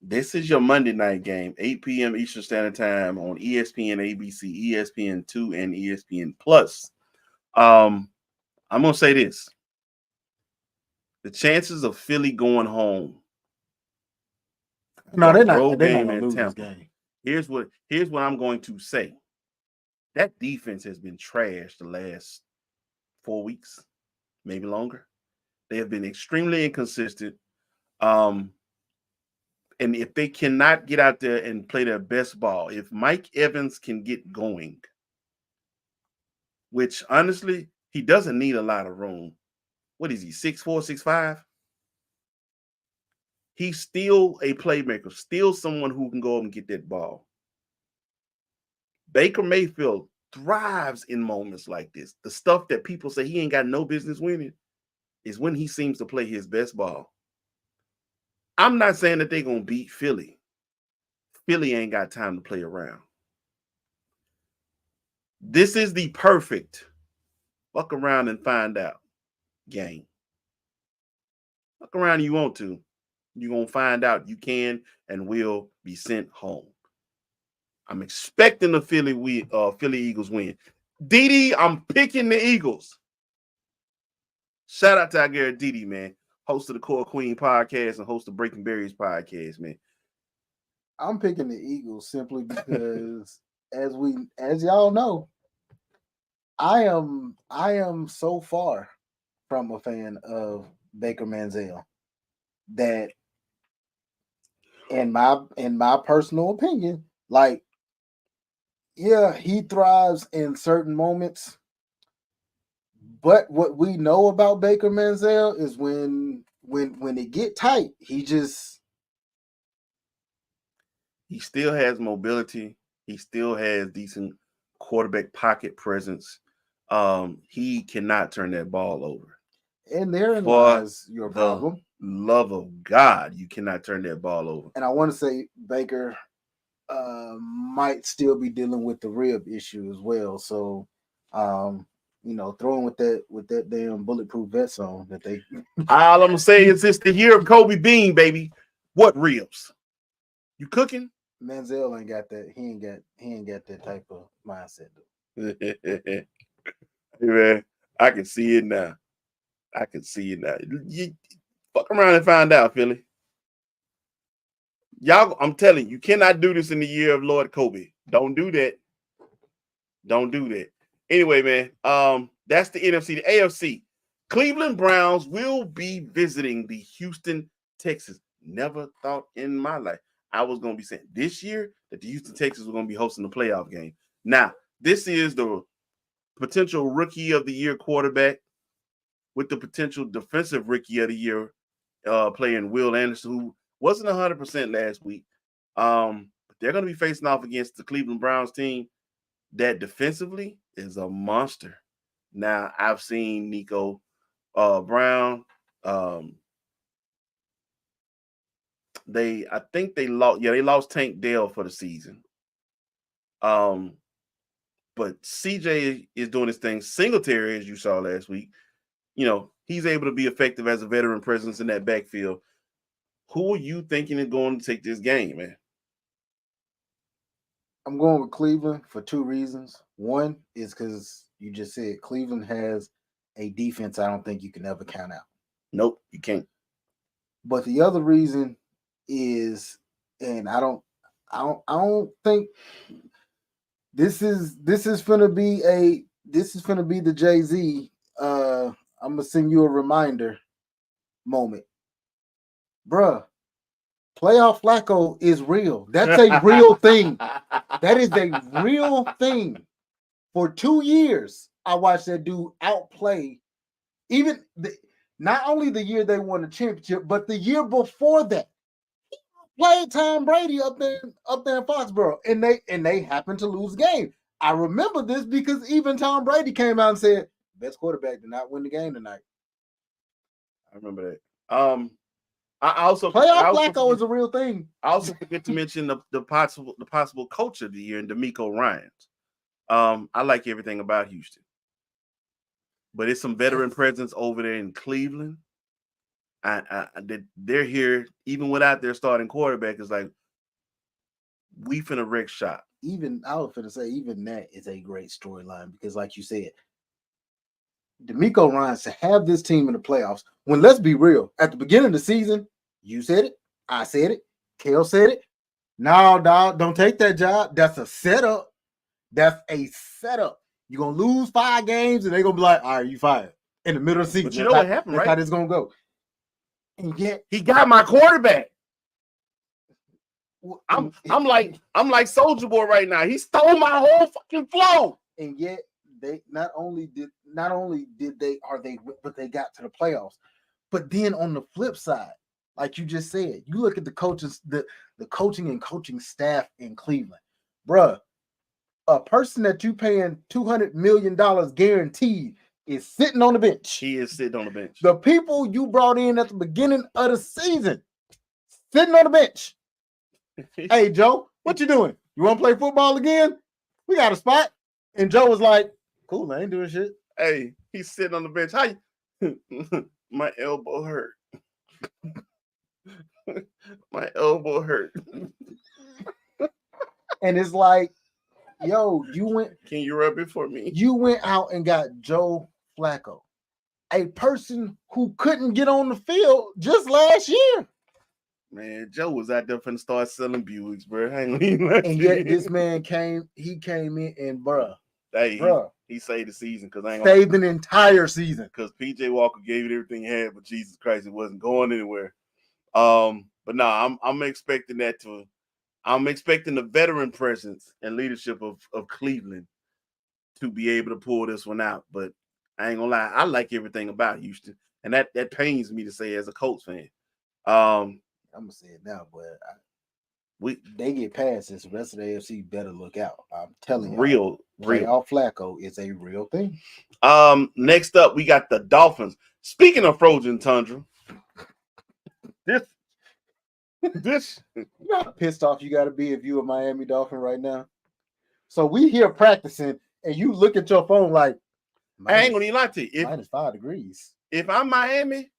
this is your Monday night game, 8 p.m. Eastern Standard Time on ESPN, ABC, ESPN2, and ESPN Plus. I'm gonna say this: the chances of Philly going home. No, they're not. Road They're not game gonna in lose this Tampa. game. Here's what I'm going to say. That defense has been trashed the last 4 weeks, maybe longer. They have been extremely inconsistent. And if they cannot get out there and play their best ball, if Mike Evans can get going, which honestly, he doesn't need a lot of room. What is he, 6'4", 6'5"? He's still a playmaker, still someone who can go up and get that ball. Baker Mayfield thrives in moments like this. The stuff that people say he ain't got no business winning is when he seems to play his best ball. I'm not saying that they're going to beat Philly. Philly ain't got time to play around. This is the perfect fuck around and find out game. Fuck around you want to. You're going to find out you can and will be sent home. I'm expecting the Philly Eagles win. Didi, I'm picking the Eagles. Shout out to our girl Didi, man. Host of the Core Queen podcast and host of Breaking Berries podcast, man. I'm picking the Eagles simply because, as y'all know, I am so far from a fan of Baker Manziel that, in my personal opinion, like, yeah, he thrives in certain moments, but what we know about Baker Manziel is when it get tight, he still has mobility. He still has decent quarterback pocket presence. He cannot turn that ball over. And therein lies your problem. Love of God, you cannot turn that ball over. And I want to say Baker might still be dealing with the rib issue as well. So, throwing with that damn bulletproof vest on that they. All I'm gonna say is it's the year of Kobe Bean, baby. What ribs? You cooking? Manziel ain't got that. He ain't got that type of mindset. Hey man, I can see it now. You fuck around and find out, Philly. Y'all, I'm telling you, you cannot do this in the year of Lord Kobe. Don't do that. Anyway, man, that's the NFC. The AFC. Cleveland Browns will be visiting the Houston Texans. Never thought in my life I was going to be saying this year that the Houston Texans were going to be hosting the playoff game. Now, this is the potential rookie of the year quarterback with the potential defensive rookie of the year playing Will Anderson, who wasn't 100% last week. But they're going to be facing off against the Cleveland Browns team that defensively is a monster. Now, I've seen Nico Brown. I think they lost Tank Dell for the season. But CJ is doing his thing. Singletary, as you saw last week, he's able to be effective as a veteran presence in that backfield. Who are you thinking is going to take this game, man? I'm going with Cleveland for two reasons. One is because you just said Cleveland has a defense I don't think you can ever count out. Nope, you can't. But the other reason is, and I don't think this is gonna be the Jay-Z. I'm gonna send you a reminder moment, bruh. Playoff Flacco is real. That's a real thing. That is a real thing. For 2 years, I watched that dude outplay not only the year they won the championship, but the year before that. He played Tom Brady up there in Foxborough, and they happened to lose the game. I remember this because even Tom Brady came out and said, best quarterback did not win the game tonight. remember that. I also Flacco is a real thing. I also forget to mention the possible coach of the year in D'Amico Ryans. I like everything about Houston, but it's some veteran presence over there in Cleveland. They're here even without their starting quarterback. It's like we finna wreck shop. Even I was finna say, even that is a great storyline because, like you said, D'Amico Ryans to have this team in the playoffs. When let's be real, at the beginning of the season, you said it, I said it, Kel said it. No, dog, don't take that job. That's a setup. That's a setup. You're gonna lose 5 games, and they're gonna be like, "All right, you fired." In the middle of the season, but you know what happened, that's right? how this gonna go. And yet, he got my quarterback. I'm like Soldier Boy right now. He stole my whole fucking flow. And yet, they not only did they but they got to the playoffs. But then on the flip side, like you just said, you look at the coaches, the coaching and coaching staff in Cleveland, bruh. A person that you paying $200 million guaranteed is sitting on the bench. He is sitting on the bench. The people you brought in at the beginning of the season sitting on the bench. Hey, Joe, what you doing? You want to play football again? We got a spot. And Joe was like, cool, I ain't doing shit. Hey, he's sitting on the bench. How you? My elbow hurt. My elbow hurt. And it's like, yo, Can you rub it for me? You went out and got Joe Flacco, a person who couldn't get on the field just last year. Man, Joe was out there finna start selling Buicks, bro. And yet this man came in and he saved the season because I ain't saved an entire season. Because PJ Walker gave it everything he had, but Jesus Christ, it wasn't going anywhere. But no, I'm expecting that to. I'm expecting the veteran presence and leadership of Cleveland to be able to pull this one out. But I ain't gonna lie, I like everything about Houston, and that pains me to say as a Colts fan. I'm gonna say it now, but they get past this. The rest of the AFC better look out. I'm telling you, real playoff Flacco is a real thing. Next up, we got the Dolphins. Speaking of frozen tundra, this you know how pissed off you got to be if you a Miami Dolphin right now. So we here practicing, and you look at your phone like, I ain't gonna even lie to you. Minus 5 degrees. If I'm Miami,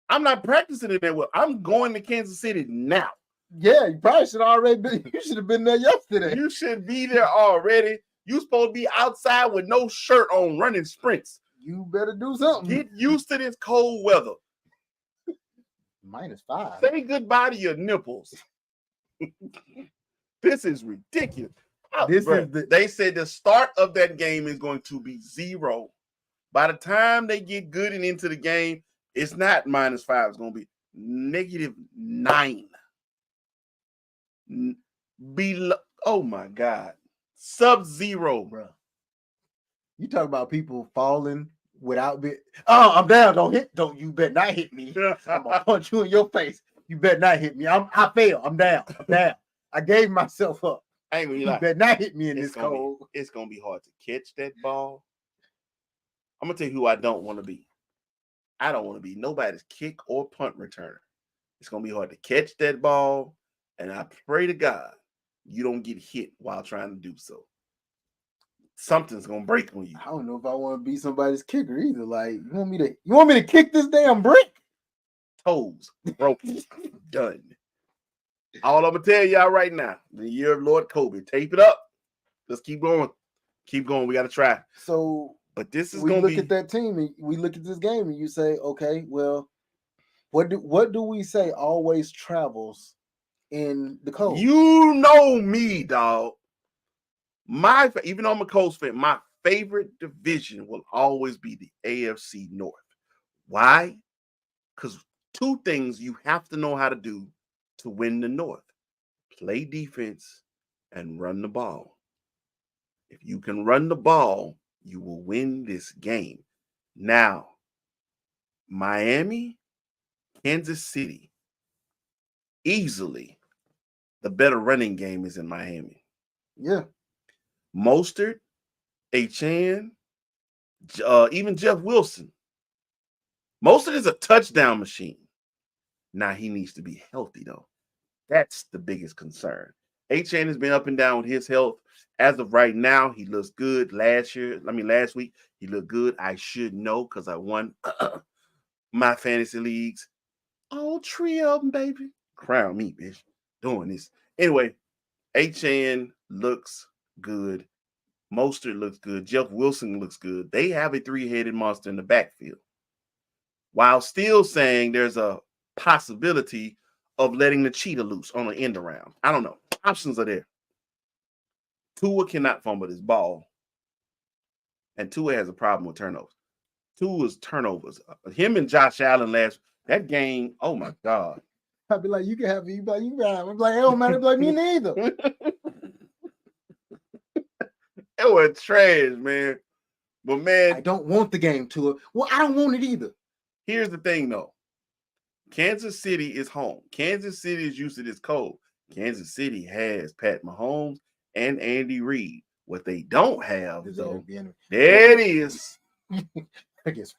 I'm not practicing it that well. I'm going to Kansas City now. Yeah, you probably should already be. You should have been there yesterday. You should be there already. You supposed to be outside with no shirt on, running sprints. You better do something. Get used to this cold weather. Minus 5. Say goodbye to your nipples. This is ridiculous. They said the start of that game is going to be 0. By the time they get good and into the game, it's not minus 5. It's going to be -9. Below. Oh my God. Sub-0, bro. You talk about people falling without being. Oh, I'm down. Don't you better not hit me. I'm gonna punch you in your face. You better not hit me. I fail. I'm down. I gave myself up. I ain't gonna You lie. better not hit me in this cold. It's gonna be hard to catch that ball. I'm gonna tell you who I don't want to be. I don't want to be nobody's kick or punt returner. It's gonna be hard to catch that ball, and I pray to God you don't get hit while trying to do so. Something's gonna break on you. I don't know if I want to be somebody's kicker either. Like, you want me to kick this damn brick? Toes broken. Done. All I'm gonna tell y'all right now, the year of Lord Kobe. Tape it up. Let's keep going. Keep going. We gotta try. So, but this is we gonna look be at that team and we look at this game and you say, okay, well, what do we say always travels in the cold? You know me, dog. Even though I'm a Colts fan, my favorite division will always be the AFC North. Why? Because 2 things you have to know how to do to win the North: play defense and run the ball. If you can run the ball, you will win this game. Now, Miami, Kansas City, easily the better running game is in Miami. Yeah. Mostert, Achane, even Jeff Wilson. Mostert is a touchdown machine. Now he needs to be healthy, though. That's the biggest concern. Achane has been up and down with his health. As of right now, he looks good. Last week, he looked good. I should know because I won my fantasy leagues. All 3 of them, baby. Crown me, bitch. Doing this. Anyway, Achane looks good. Mostert looks good. Jeff Wilson looks good. They have a 3-headed monster in the backfield. While still saying there's a possibility of letting the cheetah loose on the end around. I don't know. Options are there. Tua cannot fumble this ball. And Tua has a problem with turnovers. Tua's turnovers. Him and Josh Allen that game, oh my God. I'd be like, you can have me. You can have. I'm like, oh man, I'd be like, me neither. It was trash, man. But man, I don't want the game, Tua. Well, I don't want it either. Here's the thing, though. Kansas City is home. Kansas City is used to this cold. Kansas City has Pat Mahomes and Andy Reid. What they don't have, though, there it is. I guess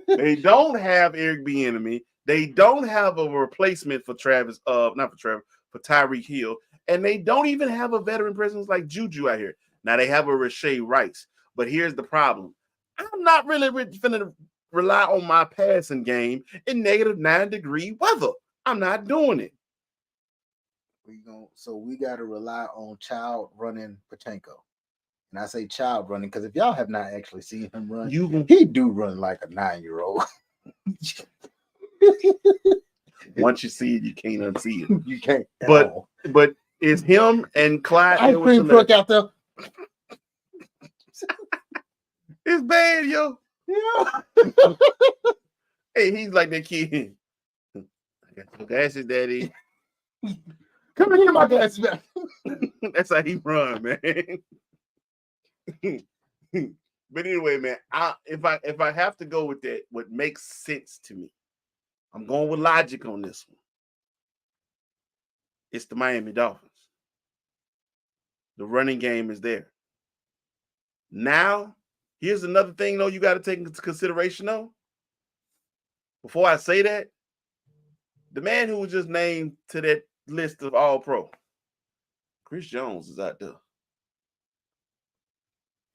they don't have Eric Bieniemy. They don't have a replacement for for Tyreek Hill, and they don't even have a veteran presence like Juju out here. Now they have a Rashee Rice, but here's the problem: I'm not really finna rely on my passing game in -9-degree weather. I'm not doing it. So we got to rely on Child running Pacheco. And I say Child running because if y'all have not actually seen him run, he do run like a 9-year-old. Once you see it, you can't unsee it. You can't. But it's him and Clyde. Ice cream truck out there. It's bad, yo. Yeah. Hey, he's like that kid. I got some glasses, Daddy. Come here, my glasses. That's how he run, man. But anyway, man, if I have to go with that, what makes sense to me, I'm going with logic on this one. It's the Miami Dolphins. The running game is there. Now, here's another thing, though, you got to take into consideration, though. Before I say that, the man who was just named to that list of All-Pro, Chris Jones, is out there.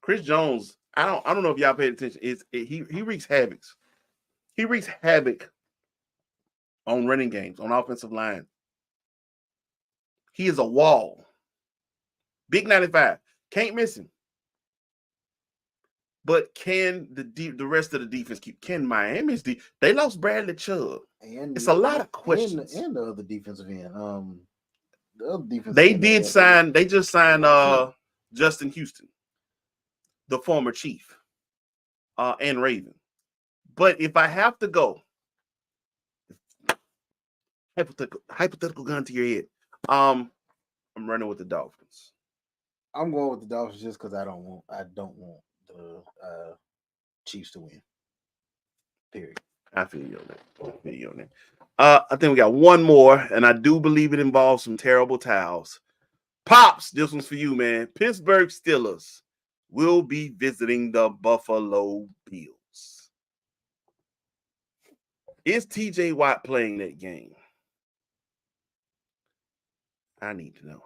Chris Jones, I don't know if y'all paid attention. He wreaks havoc. He wreaks havoc on running games, on offensive line. He is a wall. Big 95. Can't miss him. But can the rest of the defense keep? Can Miami's they lost Bradley Chubb? And it's a lot of questions. And the other defensive end. The other defensive they end did sign. They just signed Justin Houston, the former Chief, and Raven. But if I have to go, hypothetical gun to your head, I'm running with the Dolphins. I'm going with the Dolphins just because I don't want the Chiefs to win. Period. I feel you on that. I think we got one more, and I do believe it involves some terrible towels. Pops, this one's for you, man. Pittsburgh Steelers will be visiting the Buffalo Bills. Is TJ Watt playing that game? I need to know.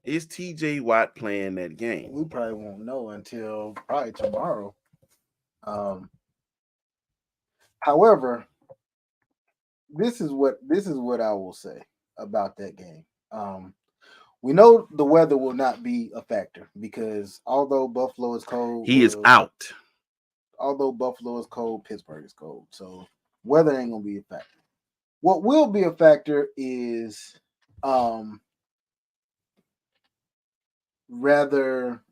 Is TJ Watt playing that game? We probably won't know until probably tomorrow. However, this is what I will say about that game. We know the weather will not be a factor because although Buffalo is cold, he is out. Although Buffalo is cold, Pittsburgh is cold. So weather ain't gonna be a factor. What will be a factor is rather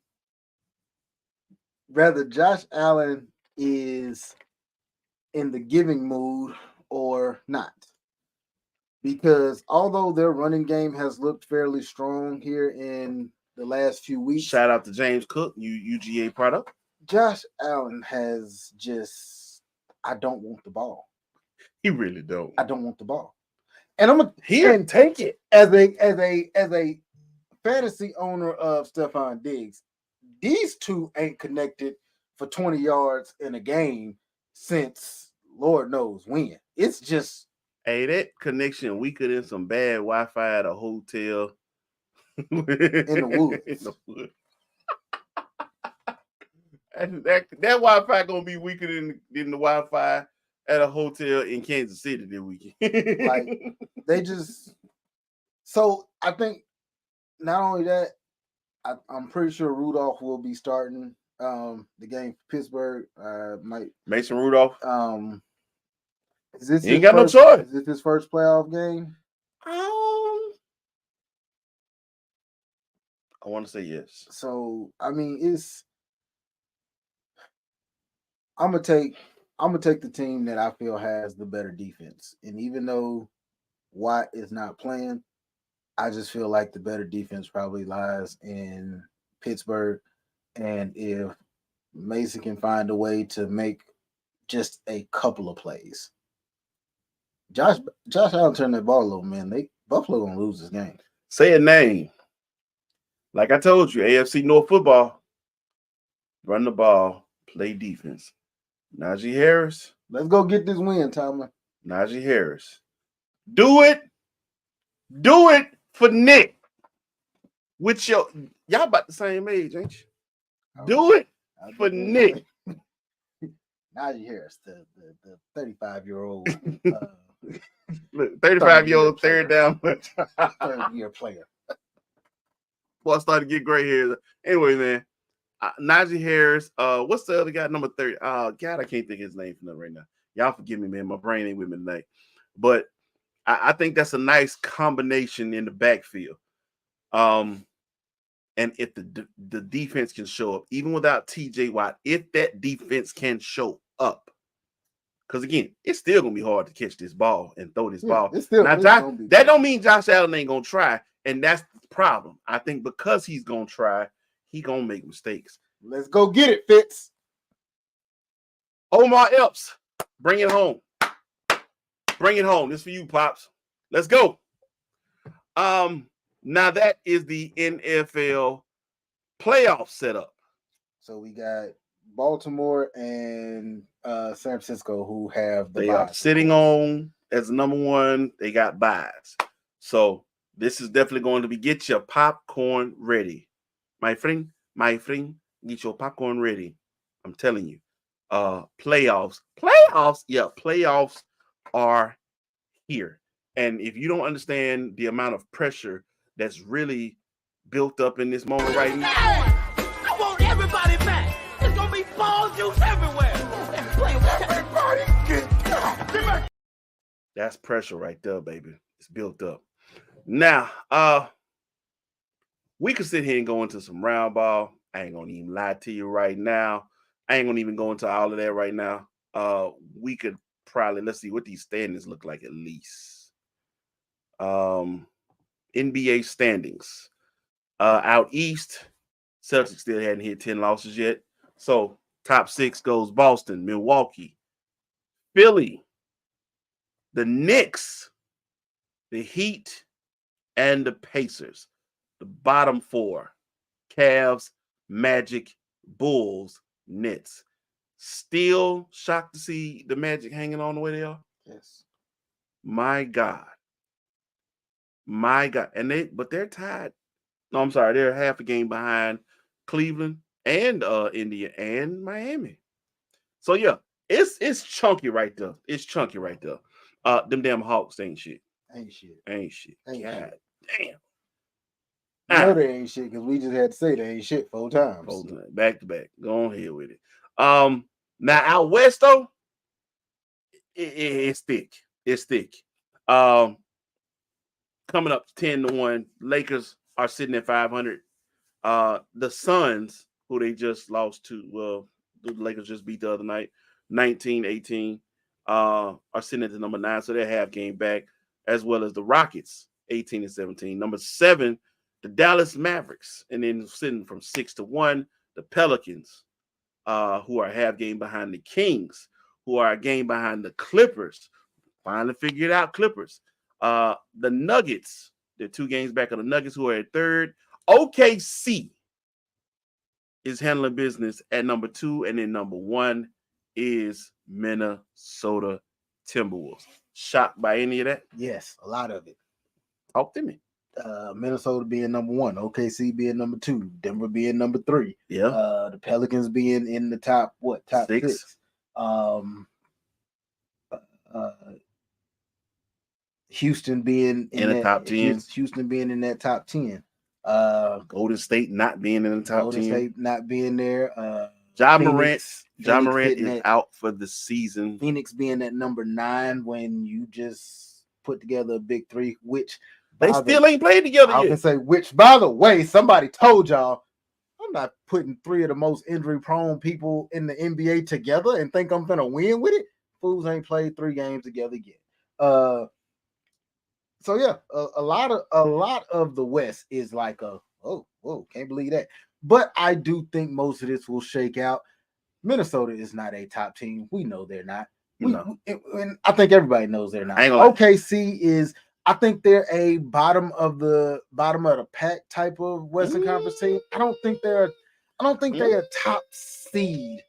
Josh Allen is in the giving mood or not. Because although their running game has looked fairly strong here in the last few weeks. Shout out to James Cook, UGA product. Josh Allen has just, I don't want the ball. He really don't. I don't want the ball. And I'm gonna take it. As a fantasy owner of Stephon Diggs, these two ain't connected for 20 yards in a game since Lord knows when. It's just Hey, that connection weaker than some bad Wi-Fi at a hotel in the woods. In the woods. That Wi-Fi gonna be weaker than the Wi-Fi at a hotel in Kansas City this weekend. Like they just. So I think not only that, I'm pretty sure Rudolph will be starting the game for Pittsburgh. Mason Rudolph. Is this He ain't his got no first, choice. Is this his first playoff game? I want to say yes. So I mean, I'm gonna take the team that I feel has the better defense. And even though Watt is not playing, I just feel like the better defense probably lies in Pittsburgh. And if Mason can find a way to make just a couple of plays, Josh Allen turned that ball over, man. Buffalo gonna lose this game. Say a name. Like I told you, AFC North football. Run the ball, play defense. Najee Harris. Let's go get this win, Tomlin. Najee Harris. Do it. Do it for Nick. With y'all about the same age, ain't you? Do it for Nick. Najee Harris, the 35-year-old 35-year-old third down third-year player. Well, I started to get gray hairs. Anyway, man. Najee Harris. What's the other guy? Number 30. God, I can't think of his name for them right now. Y'all forgive me, man. My brain ain't with me tonight. But I think that's a nice combination in the backfield. And if the defense can show up, even without TJ Watt, if that defense can show up, because again, it's still gonna be hard to catch this ball and throw this ball. That don't mean Josh Allen ain't gonna try, and that's the problem. I think because he's gonna try, he gonna make mistakes. Let's go get it, Fitz. Omar Epps, bring it home. Bring it home. This for you, Pops. Let's go. Now that is the NFL playoff setup. So we got Baltimore and San Francisco who have they are sitting on as number one. They got buys. So this is definitely going to be get your popcorn ready. My friend, get your popcorn ready. I'm telling you. Playoffs. Yeah, playoffs are here. And if you don't understand the amount of pressure that's really built up in this moment right now. I want everybody back. There's gonna be ball juice everywhere. Everybody get back. That's pressure right there, baby. It's built up. Now, we could sit here and go into some round ball. I ain't gonna even lie to you right now. I ain't gonna even go into all of that right now. We could probably, let's see what these standings look like at least. NBA standings. Out east, Celtics still hadn't hit 10 losses yet. So top 6 goes Boston, Milwaukee, Philly, the Knicks, the Heat, and the Pacers. The bottom 4, Cavs, Magic, Bulls, Nets. Still shocked to see the Magic hanging on the way they are? Yes. My God. But they're tied. No, I'm sorry, they're half a game behind Cleveland and India and Miami. So yeah, it's chunky right there. It's chunky right there. Them damn Hawks ain't shit. Ain't shit. God shit. Damn. You know they ain't shit because we just had to say they ain't shit 4 times. Back to back. Go on here with it. Now out west though, it's thick. It's thick. Coming up 10-1. Lakers are sitting at 500. The Suns, who they just lost to, well, the Lakers just beat the other night, 19-18, are sitting at the number 9, so they're half game back, as well as the Rockets, 18-17. Number 7, the Dallas Mavericks, and then sitting from 6-1, the Pelicans, who are half game behind the Kings, who are a game behind the Clippers. Finally figured out Clippers. The Nuggets, they're 2 games back of the Nuggets, who are at 3rd. OKC is handling business at number 2, and then number 1 is Minnesota Timberwolves. Shocked by any of that? Yes, a lot of it. Talk to me. Minnesota being number 1, OKC being number 2, Denver being number 3. Yeah. The Pelicans being in the top 6. Houston being in the top 10. Houston being in that top 10. Golden State not being in the top 10. Golden State not being there. Ja Phoenix Morant is hitting out for the season. Phoenix being at number 9 when you just put together a big 3, which they still ain't played together I yet. can say, which, by the way, somebody told y'all, I'm not putting 3 of the most injury-prone people in the NBA together and think I'm gonna win with it. Fools ain't played 3 games together yet. So yeah, a lot of the West is like whoa, can't believe that. But I do think most of this will shake out. Minnesota is not a top team. We know they're not. And I think everybody knows they're not. OKC is. I think they're a bottom of the pack type of Western Conference team. I don't think they're a top seed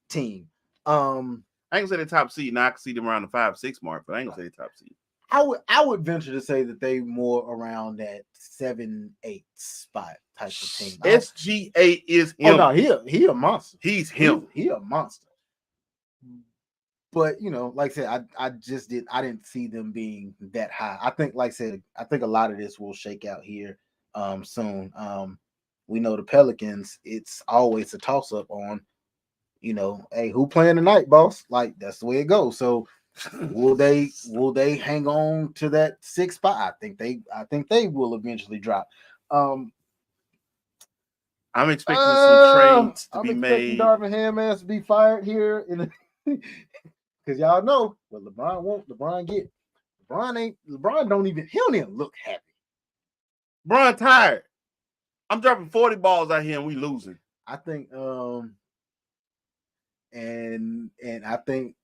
team. I ain't gonna say the top seed. Now I can see them around the 5-6 mark, but I ain't gonna say the top seed. I would venture to say that they more around that 7-8 spot type of team. SGA is him. Oh no, he a monster. He's him. He a monster. But like I said, I didn't see them being that high. I think, like I said, a lot of this will shake out here soon. We know the Pelicans, it's always a toss-up on, hey, who playing tonight, boss? Like, that's the way it goes. So will they hang on to that 6th spot? I think they will eventually drop. I'm expecting some trades to be made. Darvin Ham ass to be fired here because y'all know what LeBron won't. LeBron get. LeBron don't even look happy. LeBron tired. I'm dropping 40 balls out here and we losing. I think and I think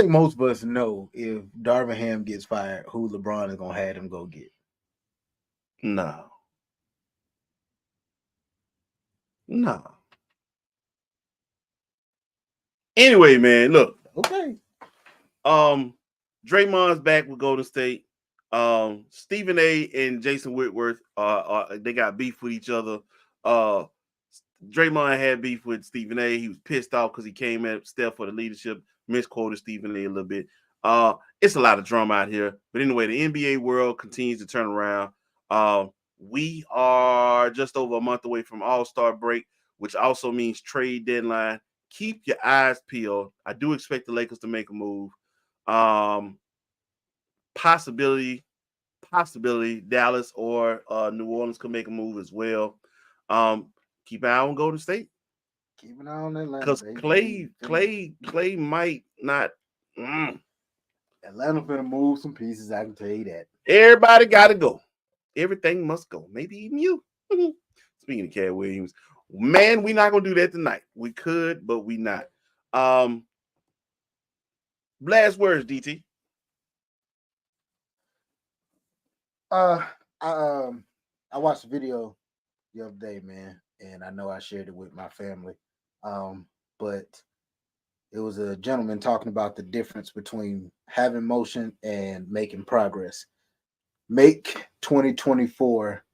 most of us know if Darvin Ham gets fired, who LeBron is gonna have him go get. No. Anyway, man, look. Okay. Draymond's back with Golden State. Stephen A. and Jason Whitworth, they got beef with each other. Draymond had beef with Stephen A. He was pissed off because he came at Steph for the leadership, misquoted Stephen A. a little bit. It's a lot of drama out here. But anyway, the NBA world continues to turn around. We are just over a month away from All-Star break, which also means trade deadline. Keep your eyes peeled. I do expect the Lakers to make a move. Possibility Dallas or New Orleans could make a move as well. Keep an eye on Golden State. Keep an eye on Atlanta. Because Clay might not. Atlanta finna move some pieces, I can tell you that. Everybody got to go. Everything must go. Maybe even you. Speaking of Cat Williams, man, we're not going to do that tonight. We could, but we not. Last words, DT. I watched a video the other day, man, and I know I shared it with my family. But it was a gentleman talking about the difference between having motion and making progress. Make 2024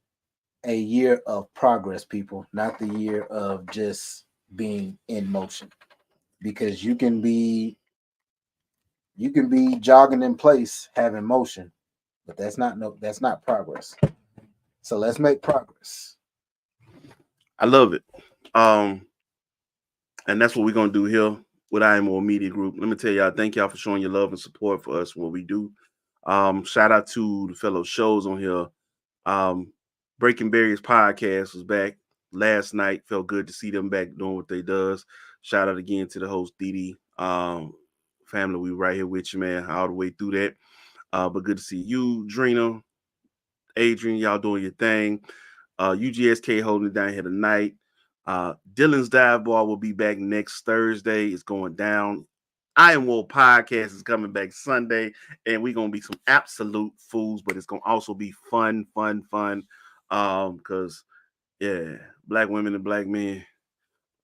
a year of progress, people, not the year of just being in motion. Because you can be jogging in place having motion, but that's not progress. So let's make progress. I love it. And that's what we're gonna do here with IMO Media Group. Let me tell y'all, thank y'all for showing your love and support for us, what we do. Shout out to the fellow shows on here. Breaking Barriers podcast was back last night. Felt good to see them back doing what they does. Shout out again to the host, Didi. Family, we right here with you, man, all the way through that. But good to see you, Drina, Adrian, y'all doing your thing. UGSK holding it down here tonight. Dylan's Dive Bar will be back next Thursday. It's going down. I Am Woe podcast is coming back Sunday, and we're going to be some absolute fools, but it's going to also be fun. Because, yeah, black women and black men,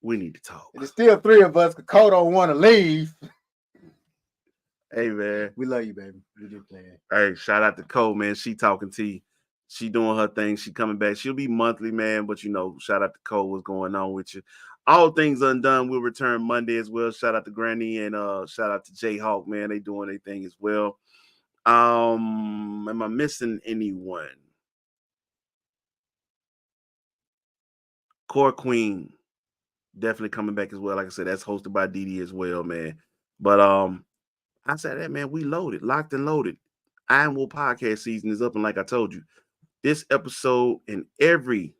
we need to talk. There's still 3 of us because Cole don't want to leave. Hey, man. We love you, baby. We just playing. Hey, shout out to Cole, man. She talking T. She doing her thing. She coming back. She'll be monthly, man. But, shout out to Cole. What's going on with you? All things undone. We'll return Monday as well. Shout out to Granny and shout out to Jayhawk, man. They doing their thing as well. Am I missing anyone? Core Queen definitely coming back as well. Like I said, that's hosted by Didi as well, man. But I said that, man, we loaded, locked and loaded. Iron Will podcast season is up, and like I told you, this episode and every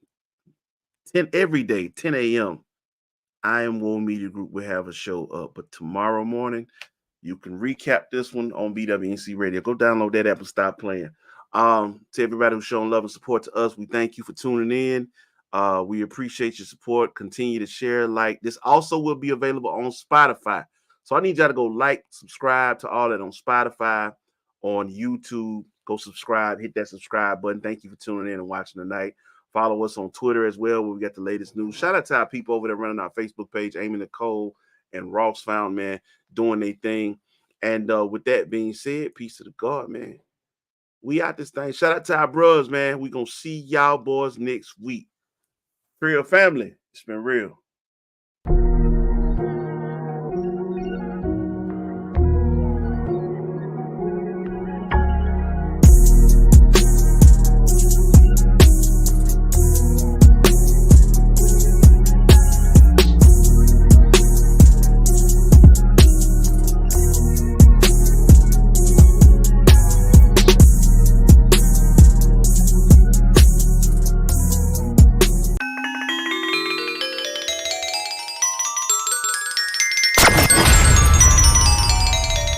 day, 10 a.m., Iron Will Media Group will have a show up. But tomorrow morning, you can recap this one on BWNC Radio. Go download that app and stop playing. To everybody who's showing love and support to us, we thank you for tuning in. We appreciate your support. Continue to share, like. This also will be available on Spotify. So I need y'all to go like, subscribe to all that on Spotify, on YouTube. Go subscribe, hit that subscribe button. Thank you for tuning in and watching tonight. Follow us on Twitter as well, where we got the latest news. Shout out to our people over there running our Facebook page, Amy Nicole and Ross Found, man, doing their thing. And with that being said, peace to the God, man. We out this thing. Shout out to our bros, man. We gonna see y'all boys next week. Trill Family, it's been real.